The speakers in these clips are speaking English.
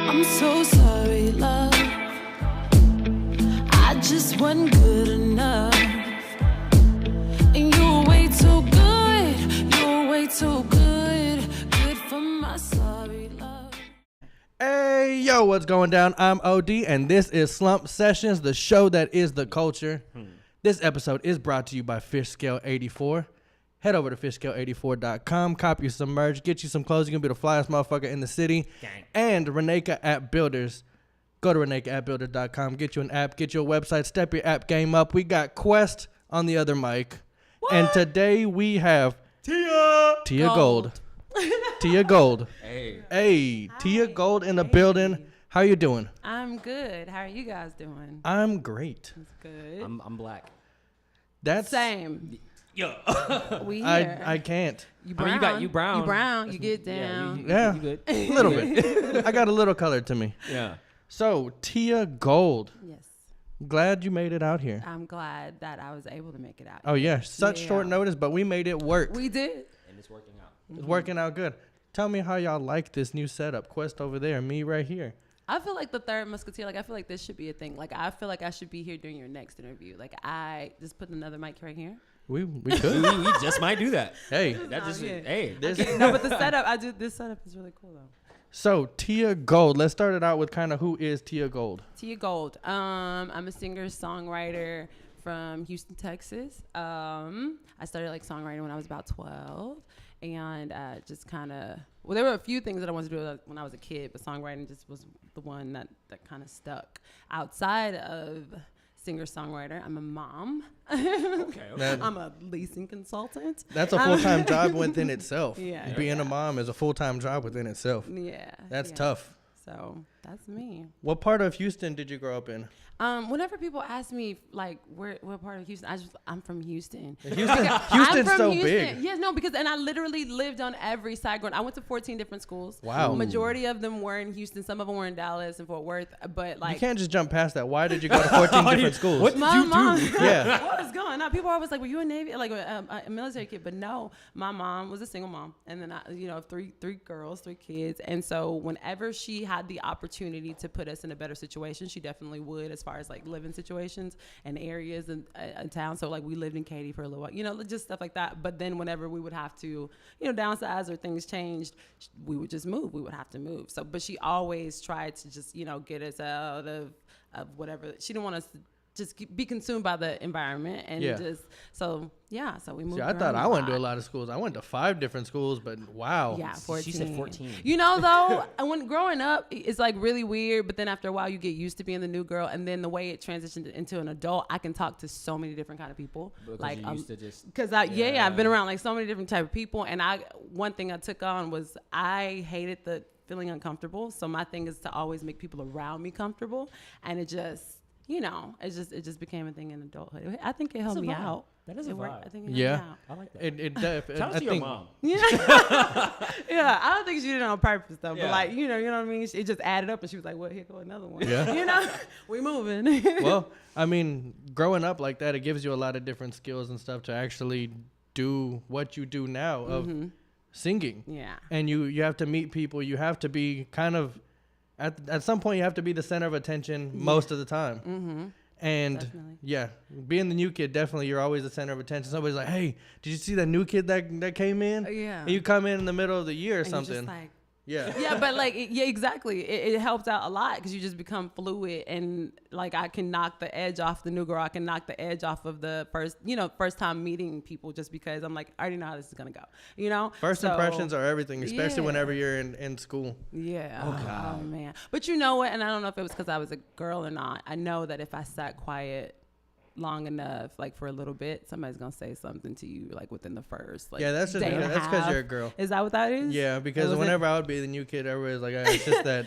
I'm so sorry, love. I just wasn't good enough. And you're way too good. You're way too good. Good for my sorry love. Hey, yo, what's going down? I'm OD, and this is SlumpedSessions, the show that is the culture. This episode is brought to you by FishScale84. Head over to fishscale84.com, copy you some merch, get you some clothes. You're going to be the flyest motherfucker in the city. Gang. And Reneka App Builders. Go to RenekaAppBuilder.com, get you an app, get your website, step your app game up. We got Quest on the other mic. What? And today we have Tia Gold. Tia Gold. Hey, Tia Gold in the building. How you doing? I'm good. How are you guys doing? I'm great. That's good. I'm black. That's Same. Yeah. We here. I can't. You I brown. mean, you brown. You brown. You get down. Yeah. You good? A little bit. I got a little color to me. Yeah. So, Tia Gold. Yes. Glad you made it out here. I'm glad that I was able to make it out. Oh, yeah. Such short notice, but we made it work. We did. And it's working out. It's working out good. Tell me how y'all like this new setup. Quest over there, me right here. I feel like the third musketeer. Like, I feel like this should be a thing. Like, I feel like I should be here during your next interview. Like, I just put another mic right here. We could. we just might do that. Hey. That just yeah. hey. Okay, no, but the setup, this setup is really cool, though. So, Tia Gold. Let's start it out with kind of who is Tia Gold. Tia Gold. I'm a singer-songwriter from Houston, Texas. I started like songwriting when I was about 12, and just kind of there were a few things that I wanted to do when I was a kid, but songwriting just was the one that kind of stuck. Outside of singer-songwriter, I'm a mom. Okay. I'm a leasing consultant. That's a full-time job within itself. Yeah. Being a mom is a full-time job within itself. Yeah. That's yeah. tough. So that's me. What part of Houston did you grow up in? Whenever people ask me, like, what part of Houston, I'm from Houston. Houston's I'm from so Houston. big. Yeah, no, because, and I literally lived on every side. I went to 14 different schools. Wow. Majority of them were in Houston. Some of them were in Dallas and Fort Worth. But, like. You can't just jump past that. Why did you go to 14 different schools? What did My you mom. do? Yeah. What was going on? People are always like, were you a Navy, like a military kid? But no, my mom was a single mom. And then, three girls, 3 kids. And so whenever she had the opportunity to put us in a better situation, she definitely would, as far as like living situations and areas in town. So like we lived in Katy for a little while, just stuff like that. But then whenever we would have to, downsize or things changed, we would just move. We would have to move. So, but she always tried to just, get us out of whatever. She didn't want us to just be consumed by the environment and so we moved. See, I thought I went to a lot of schools. I went to 5 different schools, but wow. Yeah, 14. She said 14. Though, when growing up, it's like really weird, but then after a while you get used to being the new girl, and then the way it transitioned into an adult, I can talk to so many different kind of people. Because like you used to just because I've been around like so many different type of people, and one thing I took on was I hated the feeling uncomfortable. So my thing is to always make people around me comfortable, and it just it just became a thing in adulthood. I think it helped me out. That is a vibe. I think it helped me out. I like that. Shout out to your mom. Yeah. Yeah, I don't think she did it on purpose though. Yeah. But like, you know what I mean? It just added up, and she was like, well, here go another one. Yeah. We moving. Well, I mean, growing up like that, it gives you a lot of different skills and stuff to actually do what you do now of singing. Yeah. And you have to meet people. You have to be kind of, at some point, you have to be the center of attention most of the time. Mm-hmm. And Definitely. being the new kid, definitely you're always the center of attention. Somebody's like, hey, did you see that new kid that came in? Yeah. And you come in the middle of the year or And something. you're just like, yeah. but like, exactly. It helps out a lot because you just become fluid, and like I can knock the edge off the new girl. I can knock the edge off of the first time meeting people, just because I'm like, I already know how this is gonna go. First impressions are everything, especially whenever you're in school. Yeah. Oh, God. Oh man. But you know what? And I don't know if it was because I was a girl or not. I know that if I sat quiet long enough, like for a little bit, somebody's gonna say something to you, like within the first that's just day and a that's because half. you're a girl. Is that what that is? Yeah, because whenever I would be the new kid, everybody's like, it's just that.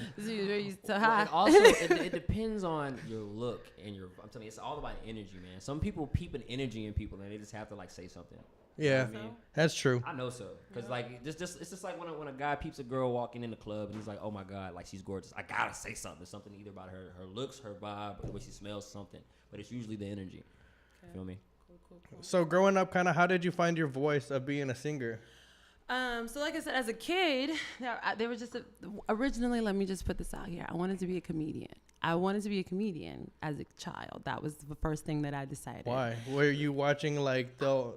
So high. And also, it depends on your look and I'm telling you, it's all about energy, man. Some people peep an energy in people, and they just have to like say something. Yeah, You know what I mean? that's true. I know so, because like it's just like when a guy peeps a girl walking in the club and he's like, oh my god, like she's gorgeous. I gotta say something either about her looks, her vibe, the way she smells, something. But it's usually the energy. Feel me? Cool. So growing up, kind of, how did you find your voice of being a singer? So like I said, as a kid, there was just originally, let me just put this out here. I wanted to be a comedian. I wanted to be a comedian as a child. That was the first thing that I decided. Why? Were you watching like the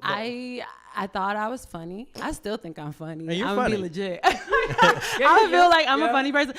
I thought I was funny. I still think I'm funny. Hey, you're I'm funny. Be legit. I feel like I'm a funny person,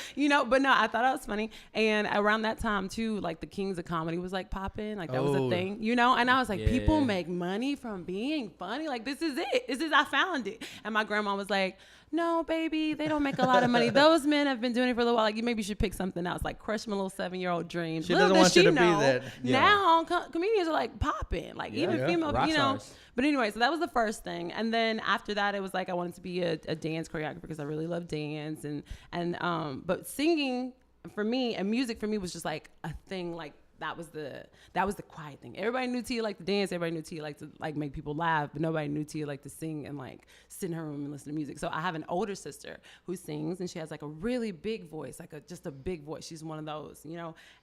but no, I thought I was funny. And around that time too, like the Kings of Comedy was like popping, like that was a thing, and I was like, people make money from being funny. Like this is it. I found it. And my grandma was like, no, baby, they don't make a lot of money. Those men have been doing it for a little while. Like, you maybe should pick something else. Like, crush my little 7-year-old dream. She doesn't want you to be that. Yeah. Now, comedians are like popping. Like, even female, Rock stars. But anyway, so that was the first thing. And then after that, it was like I wanted to be a dance choreographer because I really love dance. But singing for me and music for me was just like a thing. Like, that was the quiet thing. Everybody knew Tia liked to dance. Everybody knew Tia liked to like make people laugh, but nobody knew Tia liked to sing and like sit in her room and listen to music. So I have an older sister who sings, and she has like a really big voice, like just a big voice. She's one of those,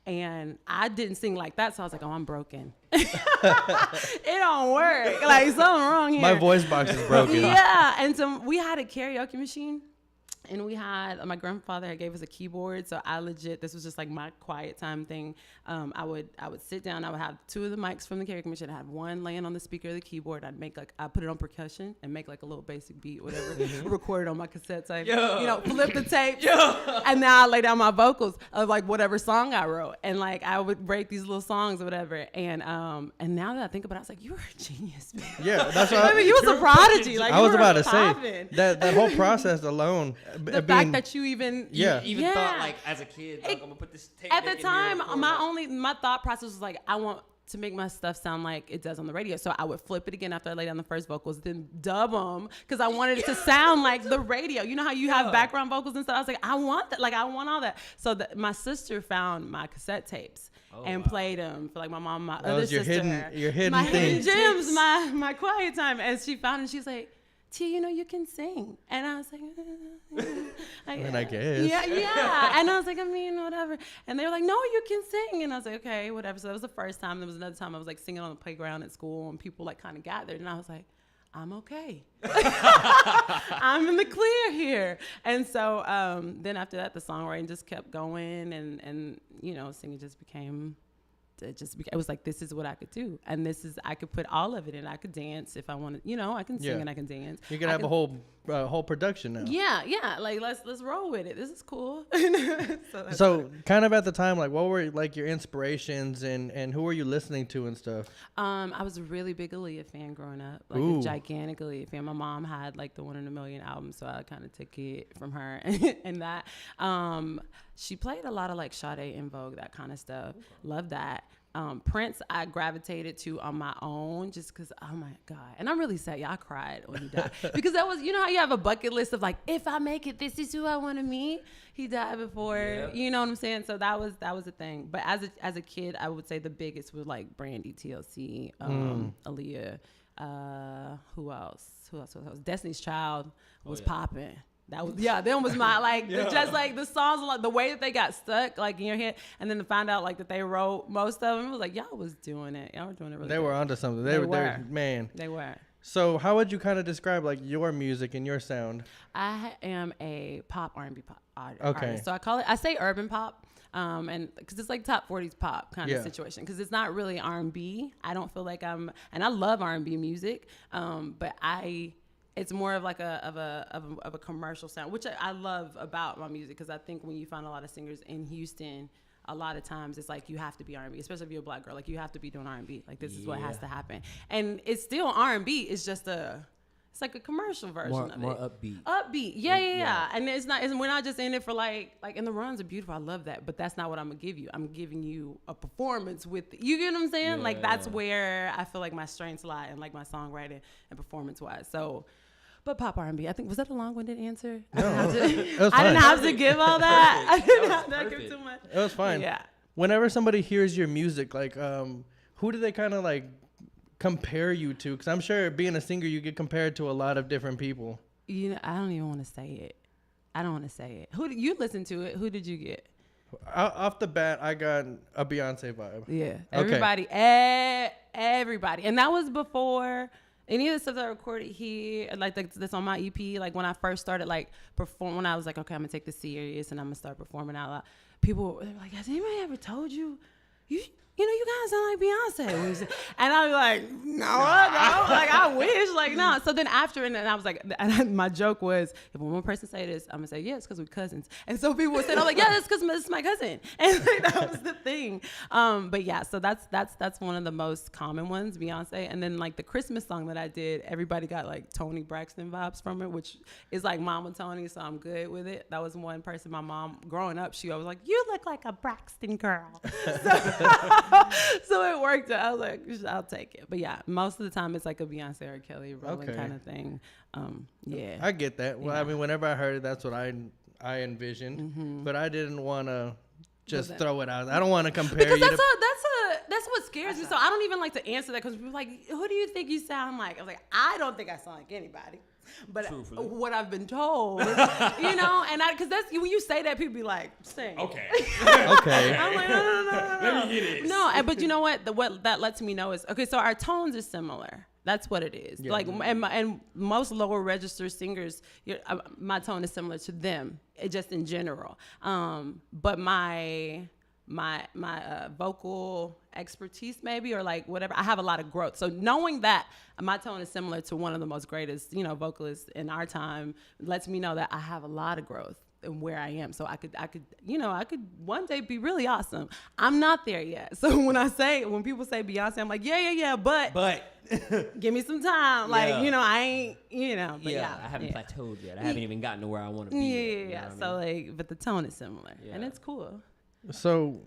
And I didn't sing like that, so I was like, oh, I'm broken. It don't work. Like something wrong here. My voice box is broken. Yeah, and so we had a karaoke machine. And we had, my grandfather had gave us a keyboard, so this was just like my quiet time thing. I would sit down, I would have 2 of the mics from the karaoke machine, I'd have one laying on the speaker of the keyboard, I'd put it on percussion and make like a little basic beat, whatever, record it on my cassette tape, flip the tape, and now I lay down my vocals of like whatever song I wrote, and like I would break these little songs or whatever, and now that I think about it, I was like, you were a genius, man. Yeah, that's what you was a prodigy. Like, I was about to poppin'. say that whole process alone. The fact that you even thought like as a kid, like, I'm gonna put this tape at the in time, here my thought process was like, I want to make my stuff sound like it does on the radio. So I would flip it again after I lay down the first vocals, then dub them because I wanted it to sound like the radio. You know how you have background vocals and stuff? I was like, I want that. Like, I want all that. So my sister found my cassette tapes and played them for like my mom, my other sister. Your hidden my things. hidden gems, my quiet time. And she found it and she's like, T, you can sing. And I was like, I guess. Yeah. And I was like, whatever. And they were like, no, you can sing. And I was like, okay, whatever. So that was the first time. There was another time I was like singing on the playground at school and people like kind of gathered. And I was like, I'm okay. I'm in the clear here. And so then after that, the songwriting just kept going and singing just became... it was like, this is what I could do, and I could put all of it in. I could dance if I wanted, I can sing and I can dance. You can have a whole production now. Yeah, like let's roll with it. This is cool. So kind of at the time, like, what were like your inspirations and who were you listening to and stuff? I was a really big Aaliyah fan growing up, like a gigantic Aaliyah fan. My mom had like the 1 in a Million album, so I kind of took it from her and that. She played a lot of like Sade, En Vogue, that kind of stuff. Love that. Prince, I gravitated to on my own just because, oh my God. And I'm really sad. I cried when he died. Because that was, how you have a bucket list of like, if I make it, this is who I want to meet. He died before, you know what I'm saying? So that was a thing. But as a kid, I would say the biggest was like Brandy, TLC, Aaliyah. Who else? Destiny's Child was popping. That was them was my like just like the songs, like the way that they got stuck like in your head, and then to find out like that they wrote most of them, it was like y'all was doing it. Y'all were doing it really. They were onto something. They were man. They were. So how would you kind of describe like your music and your sound? I am a pop R&B artist. Okay. So I say urban pop. And because it's like top 40s pop kind of situation, because it's not really R&B. I don't feel like and I love R&B music, but it's more of like a commercial sound, which I love about my music, because I think when you find a lot of singers in Houston, a lot of times it's like you have to be R&B, especially if you're a black girl. Like you have to be doing R&B. Like this is what has to happen, and it's still R&B. It's just it's like a commercial version of more it. upbeat. Yeah. And we're not just in it for like and the runs are beautiful. I love that, but that's not what I'm gonna give you. I'm giving you a performance with you get what I'm saying? Like that's where I feel like my strengths lie, and like my songwriting and performance wise. So. But pop R&B, I think, was that a long-winded answer? No, I didn't have to give all that. I didn't have to give too much. It was fine. Yeah. Whenever somebody hears your music, like, who do they kind of like compare you to? Because I'm sure being a singer, you get compared to a lot of different people. I don't even want to say it. I don't want to say it. Who you listen to it? Who did you get? Off the bat, I got a Beyonce vibe. Yeah. Okay. Everybody, and that was before Any of the stuff that I recorded here, like that's on my EP, like when I first started like perform, when I was like, okay, I'm gonna take this serious and I'm gonna start performing out loud. People were like, has anybody ever told you, you guys sound like Beyonce? And I was like, no, like I wish, like no. So then after, and then I was like, and my joke was, if one more person say this, I'm gonna say, yeah, it's because we're cousins. And so people would say, I'm like, yeah, that's because this is my cousin. And like, that was the thing. But yeah, so that's one of the most common ones, Beyonce. And then like the Christmas song that I did, everybody got like Toni Braxton vibes from it, which is like Mama Tony, so I'm good with it. That was one person, my mom, growing up, she always like, you look like a Braxton girl. So it worked. I was like, I'll take it. But yeah, most of the time it's like a Beyonce or Kelly Rowland kind of thing. Yeah. I get that. Well, I mean, whenever I heard it, that's what I envisioned. But I didn't want to just throw it out. I don't want to compare because you that's what scares me. So I don't even like to answer that because people are like, who do you think you sound like? I was like, I don't think I sound like anybody. But what I've been told, and because that's when you say that, people be like, sing. Okay. Okay. I'm like, no. Let me hear this. No, but you know what? What that lets me know is, okay, so our tones are similar. That's what it is. Yeah. Like, and most lower register singers, my tone is similar to them, just in general. But my vocal expertise maybe, or like whatever, I have a lot of growth. So knowing that my tone is similar to one of the most greatest, vocalists in our time lets me know that I have a lot of growth in where I am. So I could one day be really awesome. I'm not there yet. So when people say Beyonce, I'm like, yeah, but give me some time. Like, I ain't, but yeah. I haven't plateaued yet. I haven't even gotten to where I want to be. Yeah. So like, but the tone is similar and it's cool. So,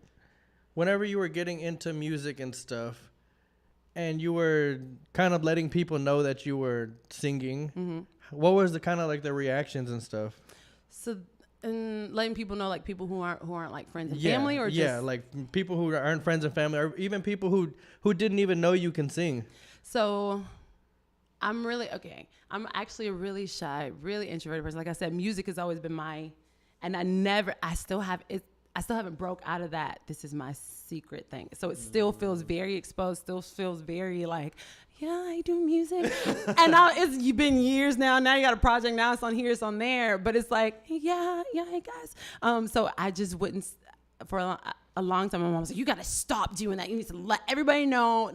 whenever you were getting into music and stuff, and you were kind of letting people know that you were singing, what was the kind of like the reactions and stuff? So, and letting people know, like people who aren't like friends and family, or just like people who aren't friends and family, or even people who didn't even know you can sing. So, I'm actually a really shy, really introverted person. Like I said, music has always been and I still haven't broke out of that. This is my secret thing. So it still feels very exposed, still feels very like, yeah, I do music. And now it's been years now. Now you got a project. Now it's on here, it's on there. But it's like, yeah, hey guys. So I just wouldn't, for a long time, my mom was like, you got to stop doing that. You need to let everybody know.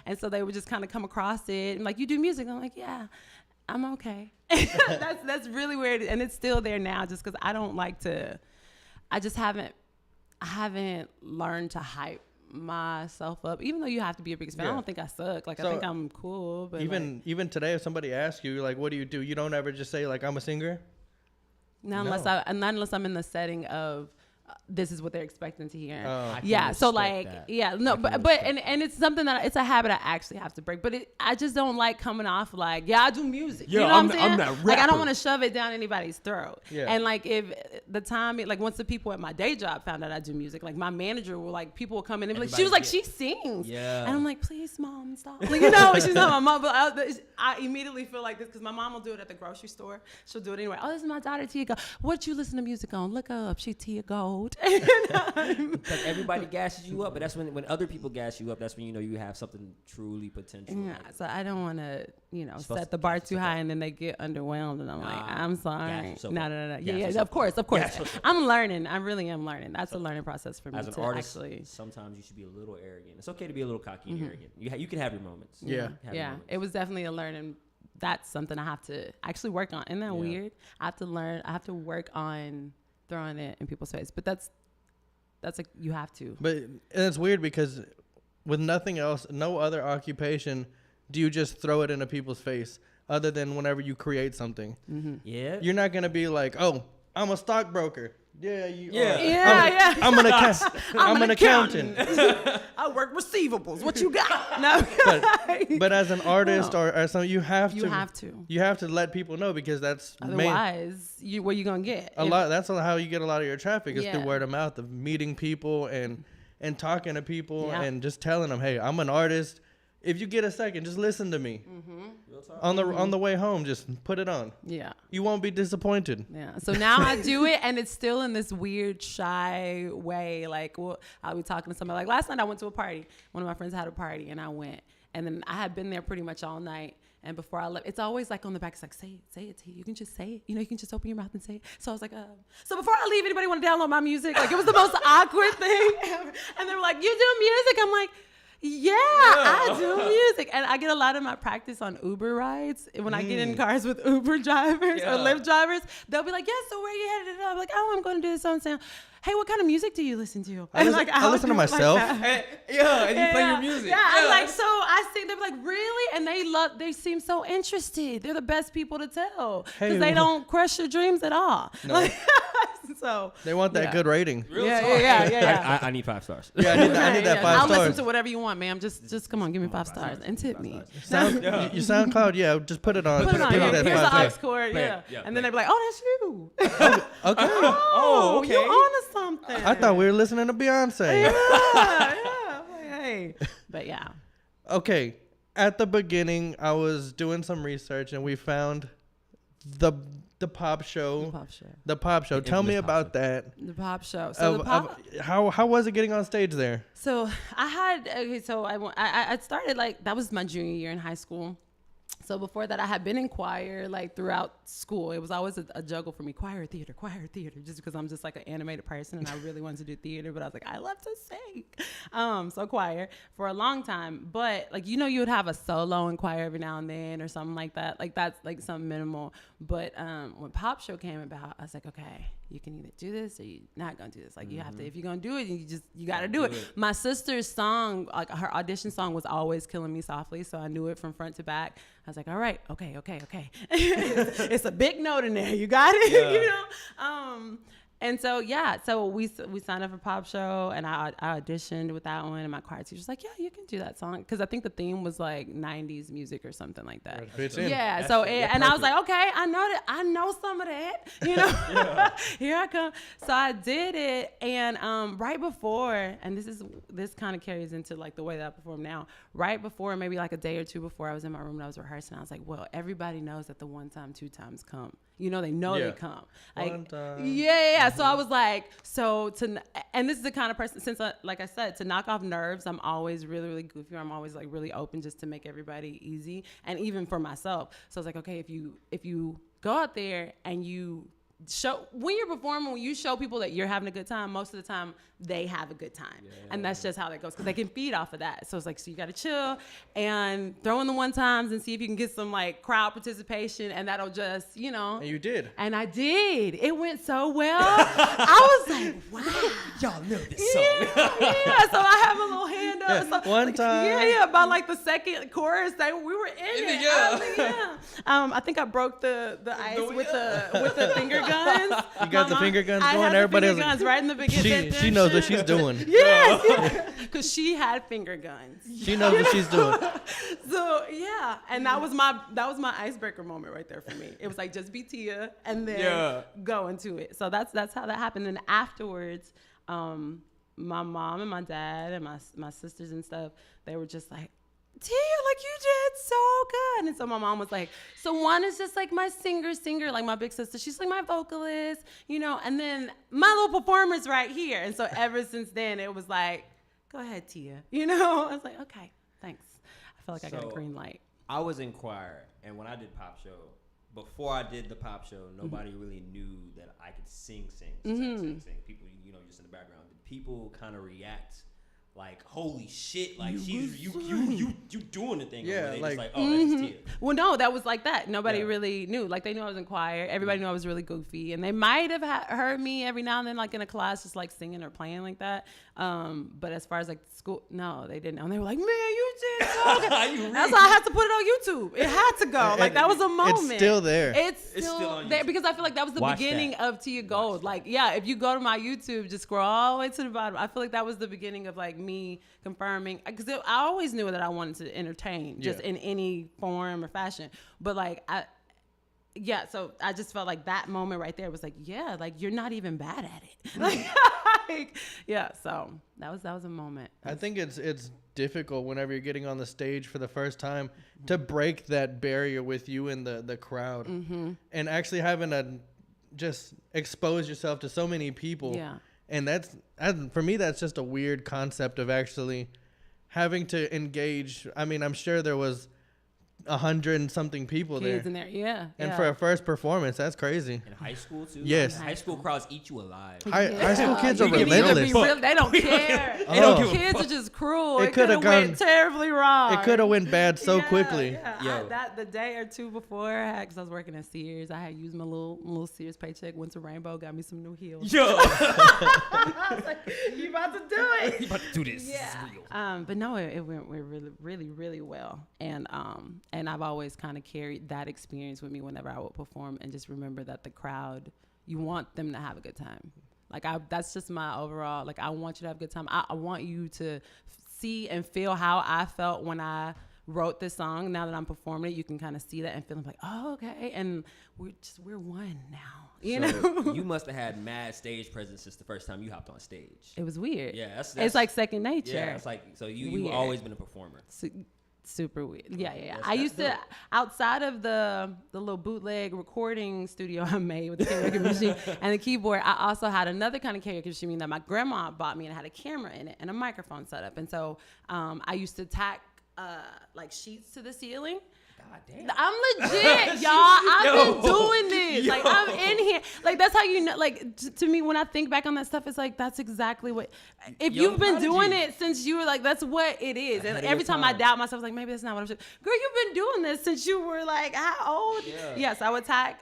And so they would just kind of come across it. And like, you do music? I'm like, yeah, I'm okay. That's really weird. And it's still there now just because I don't like to. I haven't learned to hype myself up, even though you have to be a big fan. I don't think I suck. Like, I think I'm cool. But even today, if somebody asks you, like, what do? You don't ever just say, like, I'm a singer? Not unless I'm in the setting of this is what they're expecting to hear. So like, and it's something that it's a habit I actually have to break. But I just don't like coming off like, I do music. Yeah, you know what I'm saying? I'm that rapper. Like, I don't want to shove it down anybody's throat. Yeah. And like, if the time, like once the people at my day job found out I do music, like my manager will like, people will come in and be like, she was like, she sings. Yeah. And I'm like, please, mom, stop. Like, she's not my mom, but I immediately feel like this because my mom will do it at the grocery store. She'll do it anyway. Oh, this is my daughter, Tia Gold. What you listen to music on? Look her up. She Tia Gold. Because everybody gasses you up, but that's when other people gas you up, that's when you have something truly potential. Yeah, so I don't want to, set the bar too high and then they get underwhelmed and I'm like, I'm sorry. No. Yeah, of course. I'm learning. I really am learning. That's a learning process for me. As an artist, sometimes you should be a little arrogant. It's okay to be a little cocky and arrogant. You can have your moments. Yeah. It was definitely a learning. That's something I have to actually work on. Isn't that weird? I have to learn. I have to work on throwing it in people's face. But that's like, you have to. But it's weird because with nothing else, no other occupation, do you just throw it into people's face other than whenever you create something. Yeah. You're not going to be like, oh, I'm a stockbroker. Yeah, I'm an accountant. I work receivables. What you got? No. but as an artist or as some, you have to let people know, because that's otherwise what you gonna get That's how you get a lot of your traffic is through word of mouth, of meeting people and talking to people and just telling them, hey, I'm an artist. If you get a second, just listen to me. On the way home, just put it on. Yeah. You won't be disappointed. Yeah. So now I do it, and it's still in this weird, shy way. Like, I'll be talking to somebody. Like last night I went to a party. One of my friends had a party, and I went. And then I had been there pretty much all night. And before I left, it's always like on the back, it's like, say it, T. You can just say it. You know, you can just open your mouth and say it. So I was like, so before I leave, anybody want to download my music? Like, it was the most awkward thing ever. And they were like, you do music? I'm like, yeah, I do music. And I get a lot of my practice on Uber rides. When I get in cars with Uber drivers or Lyft drivers, they'll be like, yeah, so where you headed? I'm like, oh, I'm going to do this on sound. Hey, what kind of music do you listen to? I listen to myself. And you play your music. Yeah, I'm like, so I think they're like, really? And they seem so interested. They're the best people to tell because they don't crush your dreams at all. No. Like, so they want that good rating. Yeah. I need 5 stars. Yeah, I need that 5 I'll stars. listen to whatever you want, ma'am. Just come on, give me 5 stars and tip me. Your SoundCloud, just put it on. Put it on. Give me that Here's the 5 aux stars. cord, and then they're like, oh, that's you. Okay. Oh, okay. You're onto something. I thought we were listening to Beyonce. Hey. But yeah. Okay. At the beginning, I was doing some research and we found the pop show. The pop show. Tell me about that. The pop show. So how was it getting on stage there? So I started like, that was my junior year in high school. So before that, I had been in choir like throughout school. It was always a juggle for me, choir, theater, just because I'm just like an animated person and I really wanted to do theater, but I was like, I love to sing. So choir for a long time. But like, you would have a solo in choir every now and then or something like that. Like that's like something minimal. But when Pop Show came about, I was like, okay, you can either do this or you're not going to do this. Like you have to, if you're going to do it, you got to do it. My sister's song, like her audition song was Always Killing Me Softly. So I knew it from front to back. I was like, all right, okay. It's a big note in there. You got it, And so, so we signed up for Pop Show, and I auditioned with that one, and my choir teacher was like, yeah, you can do that song. Because I think the theme was like 90s music or something like that. Yeah, and I was like, okay, I know some of that, Here I come. So I did it, and right before, and this kind of carries into like the way that I perform now, right before, maybe like a day or two before, I was in my room and I was rehearsing. I was like, well, everybody knows that the one time, 2 times come. They know they come. Like, one time. Yeah. So I was like, and this is the kind of person, since like I said, to knock off nerves, I'm always really, really goofy. I'm always like really open just to make everybody easy. And even for myself. So I was like, okay, if you go out there and you when you're performing, when you show people that you're having a good time, most of the time they have a good time. And that's just how that goes because they can feed off of that. So it's like, so you got to chill and throw in the one times and see if you can get some like crowd participation, and that'll just, And you did. And I did. It went so well. I was like, wow. Y'all know this song. Yeah. So I have a little hand up. So, one time. Yeah. By like the second chorus, we were in it. Yeah. I think I broke the ice with the finger guns. You got the finger guns going. I had Everybody the finger guns right in the beginning. She knows what she's doing. Yes, because she had finger guns. She knows what she's doing. So yeah, and that was my icebreaker moment right there for me. It was like just be Tia and then go into it. So that's how that happened. And afterwards, my mom and my dad and my sisters and stuff, they were just like, Tia, like you did so good. And so my mom was like, so one is just like my singer, like my big sister. She's like my vocalist, and then my little performer's right here. And so ever since then, it was like, go ahead, Tia. I was like, okay, thanks. I feel like I got a green light. I was in choir, and when I did Pop Show, before I did the Pop Show, nobody really knew that I could sing. People, just in the background. Did people kind of react like, holy shit, like you doing the thing? Yeah, like, just oh, that's just Tia. Well, no, that was like that. Nobody really knew. Like, they knew I was in choir. Everybody knew I was really goofy, and they might have heard me every now and then, like in a class, just like singing or playing like that. But as far as like school, no, they didn't know. And they were like, man, you did so good. That's why I had to put it on YouTube. It had to go. Like, that was a moment. It's still there. It's still on there because I feel like that was the beginning of Tia Gold. Like, if you go to my YouTube, just scroll all the way to the bottom. I feel like that was the beginning of like me confirming, because I always knew that I wanted to entertain just in any form or fashion. But like, so I just felt like that moment right there was like, like you're not even bad at it. So that was a moment. I think it's difficult whenever you're getting on the stage for the first time to break that barrier with you and the crowd, and actually having to just expose yourself to so many people. And for me, that's just a weird concept of actually having to engage. I mean, I'm sure there was 100 and something people Kids there. in there, yeah. And yeah. for a first performance, that's crazy. In high school too. Yes. High school crowds eat you alive. High school kids are You can either relentless. be real- they don't care. They don't give a Kids fuck. are just cruel. It It coulda could have went gone- terribly wrong. It could have went bad so quickly. Yeah. Yo. That the day or two before, because I was working at Sears, I had used my little Sears paycheck, went to Rainbow, got me some new heels. Yo. I was like, you about to do it. You about to do this. Yeah. This is real. But no, it went really well. And I've always kind of carried that experience with me whenever I would perform, and just remember that the crowd, you want them to have a good time. Like that's just my overall, like I want you to have a good time. I want you to see and feel how I felt when I wrote this song. Now that I'm performing it, you can kind of see that and feel like, oh, okay. And we're one now, you know? You must have had mad stage presence since the first time you hopped on stage. It was weird. Yeah, that's it's like second nature. Yeah, it's like, so you've Weird. always been a performer. Super weird. Yeah. That's- I used that's to, dope. outside of the little bootleg recording studio I made with the karaoke machine and the keyboard, I also had another kind of karaoke machine that my grandma bought me, and it had a camera in it and a microphone set up. And so I used to tack like sheets to the ceiling. God damn. I'm legit, y'all. I've Yo. been doing this. Like, Yo. I'm in here. Like, that's how you know. Like, to me, when I think back on that stuff, it's like, that's exactly what. If Yo, you've been prodigy. doing it since you were like, that's what it is. And Ahead of every your time I time. doubt myself, like, maybe that's not what I'm saying. Girl, you've been doing this since you were like, how old? Yeah. Yes, I would tack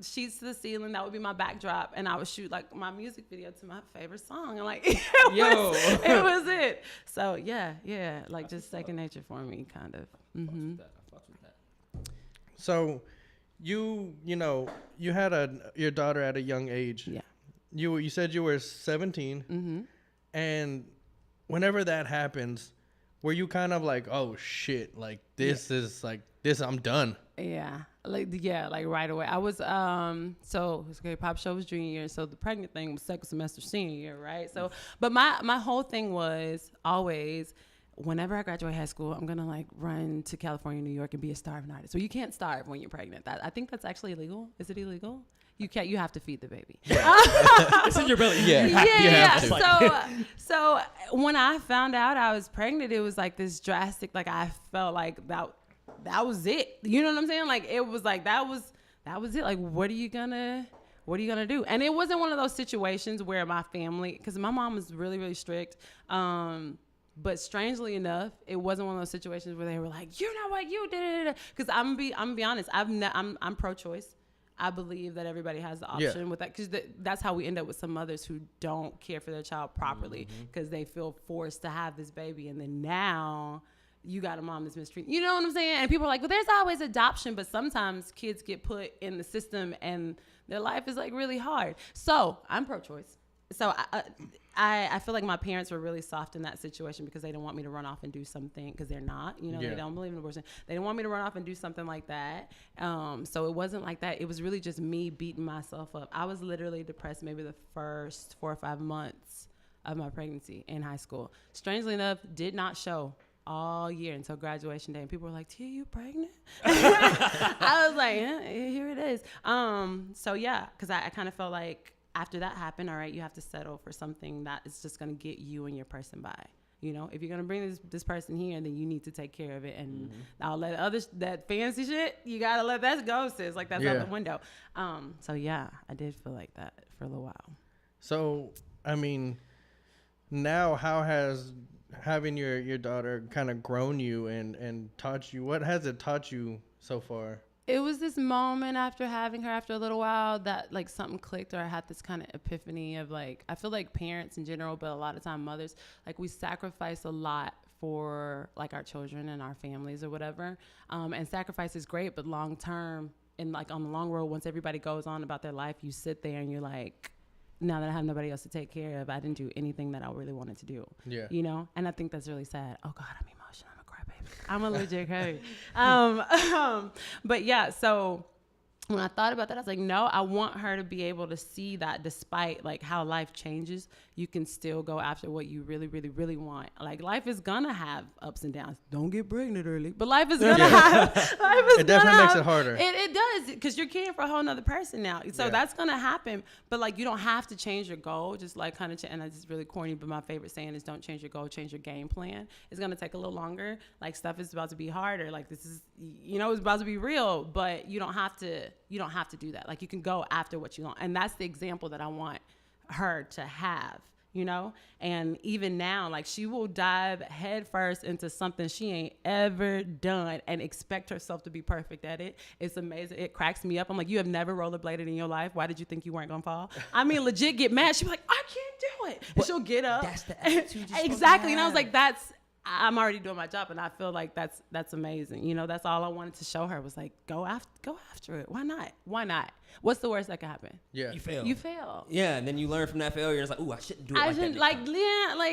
sheets to the ceiling. That would be my backdrop. And I would shoot like my music video to my favorite song. And like, it was it. So yeah. Like, just second nature for me, kind of. Mm-hmm. I fucks with that. So, you had your daughter at a young age. Yeah. You said you were 17, Mm-hmm. and whenever that happens, were you kind of like, oh shit, like this is like this, I'm done. Yeah, like right away. I was so it's okay. Pop show was junior year, so the pregnant thing was second semester senior year, right? So, but my whole thing was always, whenever I graduate high school, I'm gonna like run to California, New York, and be a starving artist. So you can't starve when you're pregnant. I think that's actually illegal. Is it illegal? You can't. You have to feed the baby. It's in your belly. Yeah. You have to. So when I found out I was pregnant, it was like this drastic. Like I felt like that was it. You know what I'm saying? Like it was like that was it. Like what are you gonna do? And it wasn't one of those situations where my family, because my mom was really, really strict. But strangely enough, it wasn't one of those situations where they were like, "You know what, you did." Because I'm gonna be honest. I'm pro-choice. I believe that everybody has the option with that, because that's how we end up with some mothers who don't care for their child properly because they feel forced to have this baby, and then now you got a mom that's mistreated. You know what I'm saying? And people are like, well, there's always adoption, but sometimes kids get put in the system and their life is like really hard. So I'm pro-choice. So I feel like my parents were really soft in that situation because they didn't want me to run off and do something, because they're not, they don't believe in abortion. They didn't want me to run off and do something like that. So it wasn't like that. It was really just me beating myself up. I was literally depressed maybe the first 4 or 5 months of my pregnancy in high school. Strangely enough, did not show all year until graduation day. And people were like, Tia, you pregnant? I was like, here it is. So yeah, because I kind of felt like, after that happened, all right, you have to settle for something that is just going to get you and your person by. You know, if you're going to bring this person here, then you need to take care of it. And I'll let others, that fancy shit, you got to let that go, sis. Like, that's out the window. So, yeah, I did feel like that for a little while. So, I mean, now how has having your daughter kind of grown you and taught you? What has it taught you so far? It was this moment after having her, after a little while, that like something clicked, or I had this kind of epiphany of like, I feel like parents in general, but a lot of time mothers, like we sacrifice a lot for like our children and our families or whatever. And sacrifice is great, but long term and like on the long road, once everybody goes on about their life, you sit there and you're like, now that I have nobody else to take care of, I didn't do anything that I really wanted to do. Yeah. You know? And I think that's really sad. Oh God, I'm emotional. I'm a crybaby. I'm a legit crybaby. But yeah, so when I thought about that, I was like, no, I want her to be able to see that despite like how life changes, you can still go after what you really, really, really want. Like life is gonna have ups and downs. Don't get pregnant early, but life is gonna have. It definitely makes it harder. It does, because you're caring for a whole nother person now. So that's gonna happen. But like you don't have to change your goal. Just like kind of, and it's really corny, but my favorite saying is, don't change your goal, change your game plan. It's gonna take a little longer. Like stuff is about to be harder. Like this is, it's about to be real, but you don't have to. You don't have to do that. Like you can go after what you want. And that's the example that I want her to have, And even now, like she will dive head first into something she ain't ever done and expect herself to be perfect at it. It's amazing. It cracks me up. I'm like, you have never rollerbladed in your life. Why did you think you weren't going to fall? I mean, legit get mad. She'll be like, I can't do it. And she'll get up. That's the attitude you're exactly. And I was like, I'm already doing my job, and I feel like that's amazing. That's all I wanted to show her was like, go after it. Why not? What's the worst that can happen? Yeah, You fail. Yeah, and then you learn from that failure. It's like, ooh, I shouldn't do it.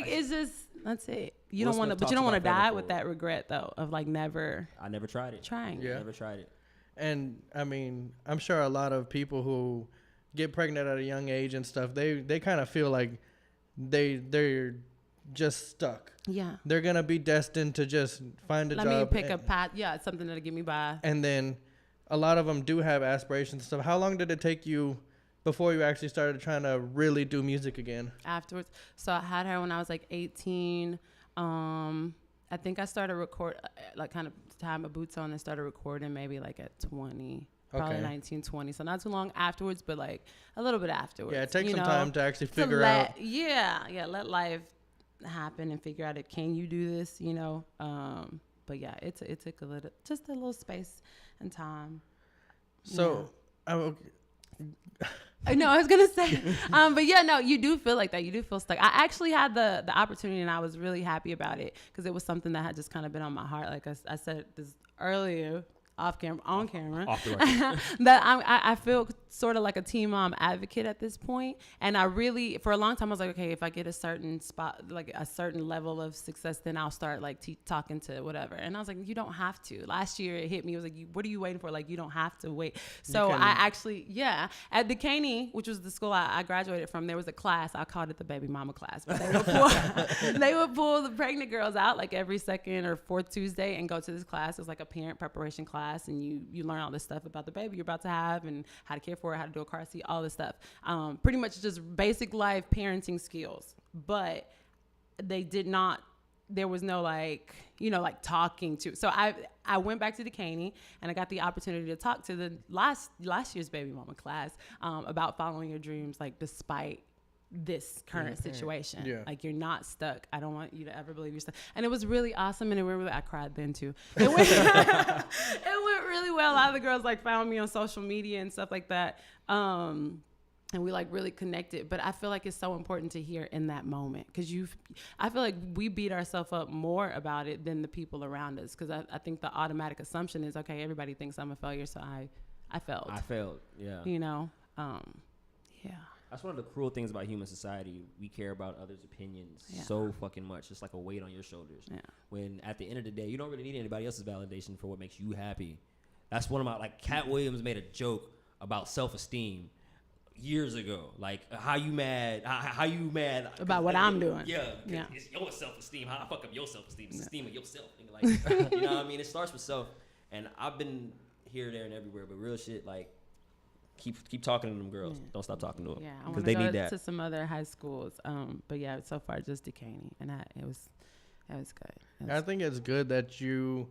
It's just that's it. You don't want to, but you don't want to die with that regret though of like never. I never tried it. Never tried it. And I mean, I'm sure a lot of people who get pregnant at a young age and stuff, they kind of feel like they're just stuck. Yeah. They're going to be destined to just find a job. Let me pick a path. Yeah, it's something that'll get me by. And then a lot of them do have aspirations and stuff. How long did it take you before you actually started trying to really do music again? Afterwards. So I had her when I was like 18. I think I started kind of tie my boots on and started recording maybe like at 20. Probably 19, 20. So not too long afterwards, but like a little bit afterwards. Yeah, it takes some time to actually figure out. Let life happen and figure out can you do this, but yeah, it took a little space and time. So I know I was gonna say, but yeah, no, you do feel like that. You do feel stuck. I actually had the opportunity, and I was really happy about it because it was something that had just kind of been on my heart. Like I said this earlier, off camera, on camera, off the record. that I feel sort of like a teen mom advocate at this point. And I really, for a long time, I was like, okay, if I get a certain spot, like a certain level of success, then I'll start like talking to whatever. And I was like, you don't have to. Last year it hit me. It was like, what are you waiting for? Like, you don't have to wait. So I actually, at Duquesne, which was the school I graduated from, there was a class. I called it the baby mama class. But they would pull the pregnant girls out like every second or fourth Tuesday and go to this class. It was like a parent preparation class. And you learn all this stuff about the baby you're about to have and how to care for it, how to do a car seat, all this stuff. Pretty much just basic life parenting skills. But there was no like talking to. So I went back to Duquesne and I got the opportunity to talk to the last year's baby mama class about following your dreams, like despite this current situation. Like you're not stuck. I don't want you to ever believe you're stuck. And it was really awesome, and I cried then too. It went really well. A lot of the girls like found me on social media and stuff like that, and we like really connected. But I feel like it's so important to hear in that moment, because I feel like we beat ourselves up more about it than the people around us, because I think the automatic assumption is, okay, everybody thinks I'm a failure, so I failed. Yeah. Yeah. That's one of the cruel things about human society. We care about others' opinions so fucking much. It's like a weight on your shoulders. Yeah. When at the end of the day, you don't really need anybody else's validation for what makes you happy. That's one of my, like, Cat Williams made a joke about self-esteem years ago. Like, how you mad about what I'm doing? Yeah. It's your self-esteem. How I fuck up your self-esteem? It's esteem of yourself. Like, you know what I mean? It starts with self. And I've been here, there, and everywhere, but real shit, like, Keep talking to them girls. Don't stop talking to them. Yeah, I want to go to some other high schools. But yeah, so far just Duquesne, and it was good. I think it's good that you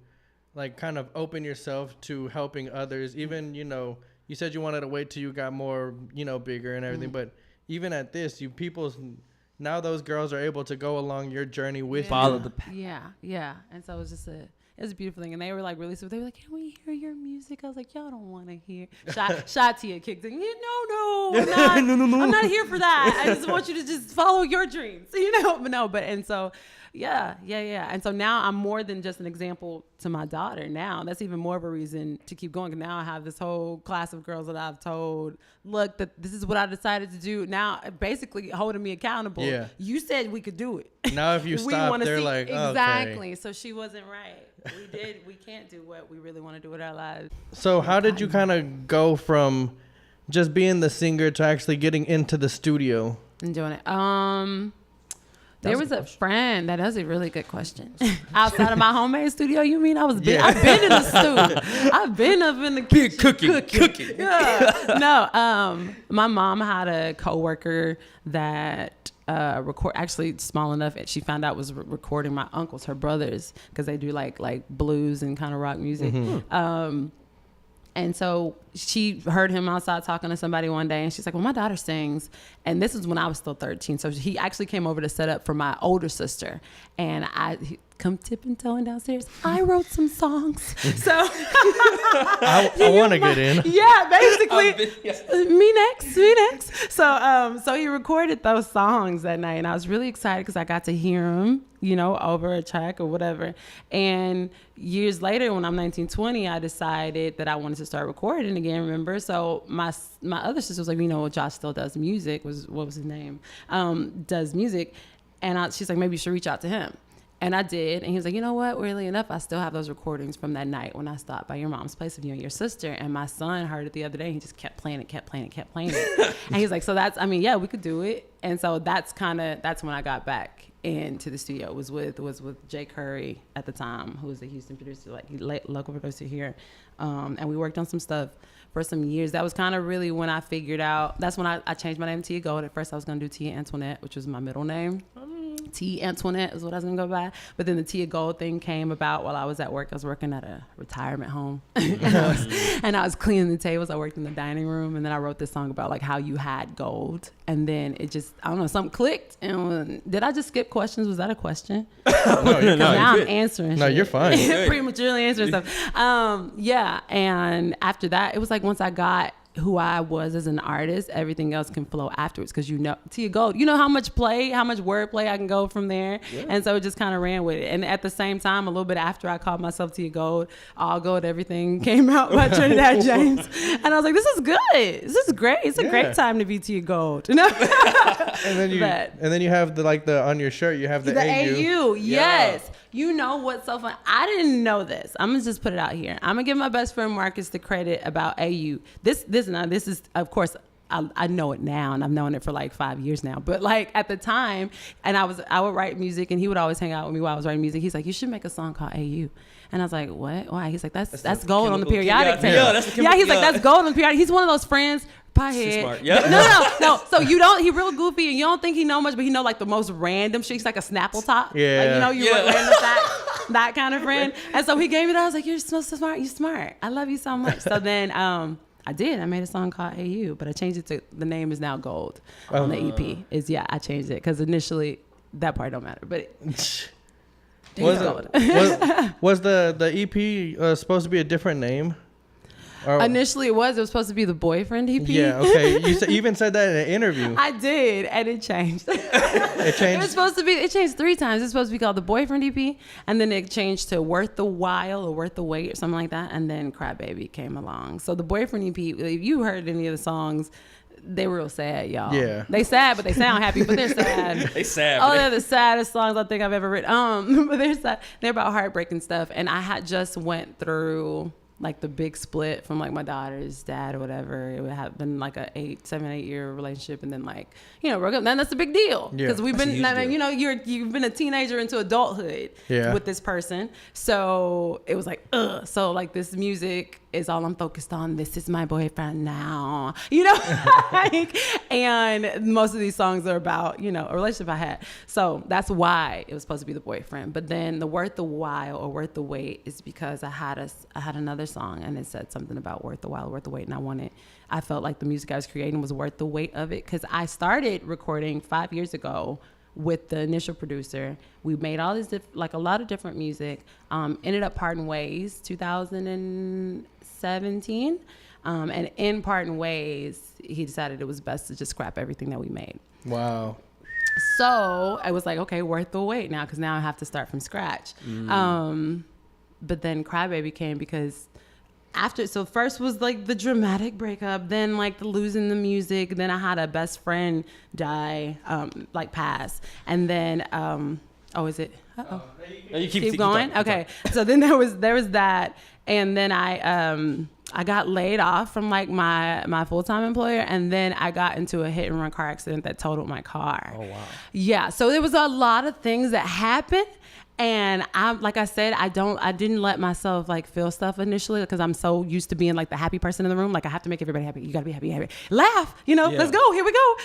like kind of open yourself to helping others. Even you said you wanted to wait till you got more bigger and everything, but even at this, now those girls are able to go along your journey with you. Follow the path. Yeah, and so it was just it was a beautiful thing. And they were like really sweet. They were like, can we hear your music? I was like, y'all don't want to hear. Shatia kicked in. No, I'm not here for that. I just want you to just follow your dreams. But no, and so, Yeah. And so now I'm more than just an example to my daughter. Now that's even more of a reason to keep going. Now I have this whole class of girls that I've told, look, that this is what I decided to do. Now basically holding me accountable. Yeah. You said we could do it. Now if you stop, they're like, exactly. Okay. So she wasn't right. We can't do what we really want to do with our lives. So how did you kind of go from just being the singer to actually getting into the studio? And doing it. There was a friend. That is a really good question. Outside of my homemade studio, you mean? I've been in the studio. I've been up in the kitchen cooking. Yeah. No. My mom had a coworker that actually small enough, and she found out was recording my uncles, her brothers, because they do like blues and kind of rock music. Mm-hmm. And so she heard him outside talking to somebody one day, and she's like, well, my daughter sings. And this is when I was still 13. So he actually came over to set up for my older sister. And he come tipping-toeing downstairs. I wrote some songs. So I want to get in. Yeah, basically. Me next. So he recorded those songs that night. And I was really excited because I got to hear them, over a track or whatever. And years later, when I'm 19, 20, I decided that I wanted to start recording again, remember? So my other sister was like, Josh still does music, what was his name? Does music. And she's like, maybe you should reach out to him. And I did. And he was like, you know what? Weirdly enough, I still have those recordings from that night when I stopped by your mom's place of you and your sister. And my son heard it the other day. And he just kept playing it. And he's like, so we could do it. And so that's when I got back into the studio. It was with Jake Curry at the time, who was a Houston producer, local producer here. And we worked on some stuff for some years. That was kind of really when I figured out, that's when I changed my name to Tia Gold. At first I was going to do Tia Antoinette, which was my middle name. T. Antoinette is what I was going to go by. But then the Tia Gold thing came about while I was at work. I was working at a retirement home. and I was cleaning the tables. I worked in the dining room. And then I wrote this song about how you had gold. And then it just, I don't know, something clicked. And did I just skip questions? Was that a question? No, now I'm answering. No, shit. you're fine. Prematurely answering stuff. Yeah. And after that, it was like once I got who I was as an artist, everything else can flow afterwards, because Tia Gold, how much wordplay I can go from there. Yeah. And so it just kind of ran with it. And at the same time, a little bit after I called myself Tia Gold, All Gold Everything came out by Trinidad James. And I was like, this is good. This is great. It's a great time to be Tia Gold. And then you have the on your shirt, you have the AU. Yes. You know what's so fun? I didn't know this. I'm going to just put it out here. I'm going to give my best friend Marcus the credit about AU. This is, of course, I know it now, and I've known it for 5 years now. But at the time, and I would write music, and he would always hang out with me while I was writing music. He's like, you should make a song called AU. And I was like, what? Why? He's like, that's gold on the periodic table. Yeah, he's like, that's gold on the periodic. He's one of those friends. Pothead. Smart. Yep. No. So he real goofy, and you don't think he know much, but he know the most random shit. He's like a Snapple top. Yeah. Random that kind of friend. And so he gave me that. I was like, you're so smart. You're smart. I love you so much. So then I made a song called AU, but I changed it to, the name is now Gold on the EP. I changed it because initially that part don't matter, but was the EP supposed to be a different name? Initially, it was supposed to be the Boyfriend EP. Yeah, okay. You even said that in an interview. I did, and it changed. It changed? It changed 3 times. It's supposed to be called the Boyfriend EP, and then it changed to Worth the While or Worth the Wait or something like that, and then Crybaby came along. So the Boyfriend EP, if you heard any of the songs, they were real sad, y'all. Yeah. They sad, but they sound happy, but they're sad. They sad. They're the saddest songs I think I've ever written. But they're sad. They're about heartbreaking stuff, and I had just went through the big split from my daughter's dad or whatever. It would have been a 7, 8 year relationship, and then broke up. Then that's a big deal, because we've been you've been a teenager into adulthood with this person. So it was so this music is all I'm focused on. This is my boyfriend now, and most of these songs are about a relationship I had. So that's why it was supposed to be the Boyfriend. But then the Worth the While or Worth the Wait is because I had another song, and it said something about worth the while, worth the wait, and I felt like the music I was creating was worth the weight of it, because I started recording 5 years ago with the initial producer. We made all this a lot of different music, ended up parting ways 2017, and in parting ways he decided it was best to just scrap everything that we made. Wow. So I was like, okay, worth the wait now, because now I have to start from scratch. But then Crybaby came because so first was like the dramatic breakup, then like the losing the music, then I had a best friend die, like pass, and then is it? Uh-oh. You keep going. Okay, so then there was that, and then I got laid off from like my full-time employer, and then I got into a hit and run car accident that totaled my car. Oh wow. Yeah, so there was a lot of things that happened. And like I said, I didn't let myself like feel stuff initially, because I'm so used to being like the happy person in the room. Like I have to make everybody happy. You gotta be happy, laugh, let's go, here we go,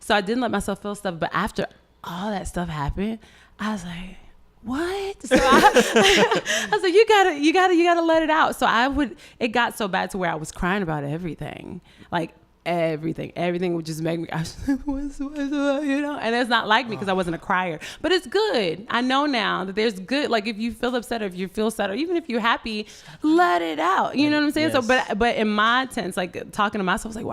so I didn't let myself feel stuff. But after all that stuff happened, I was like, what? So I was like, you gotta let it out. So it got so bad to where I was crying about everything, like everything would just make me, and it's not like me, because I wasn't a crier, but it's good. I know now that there's good, like if you feel upset, or if you feel sad, or even if you're happy, let it out, you know what I'm saying? Yes. So but in my sense, like talking to myself, I was like,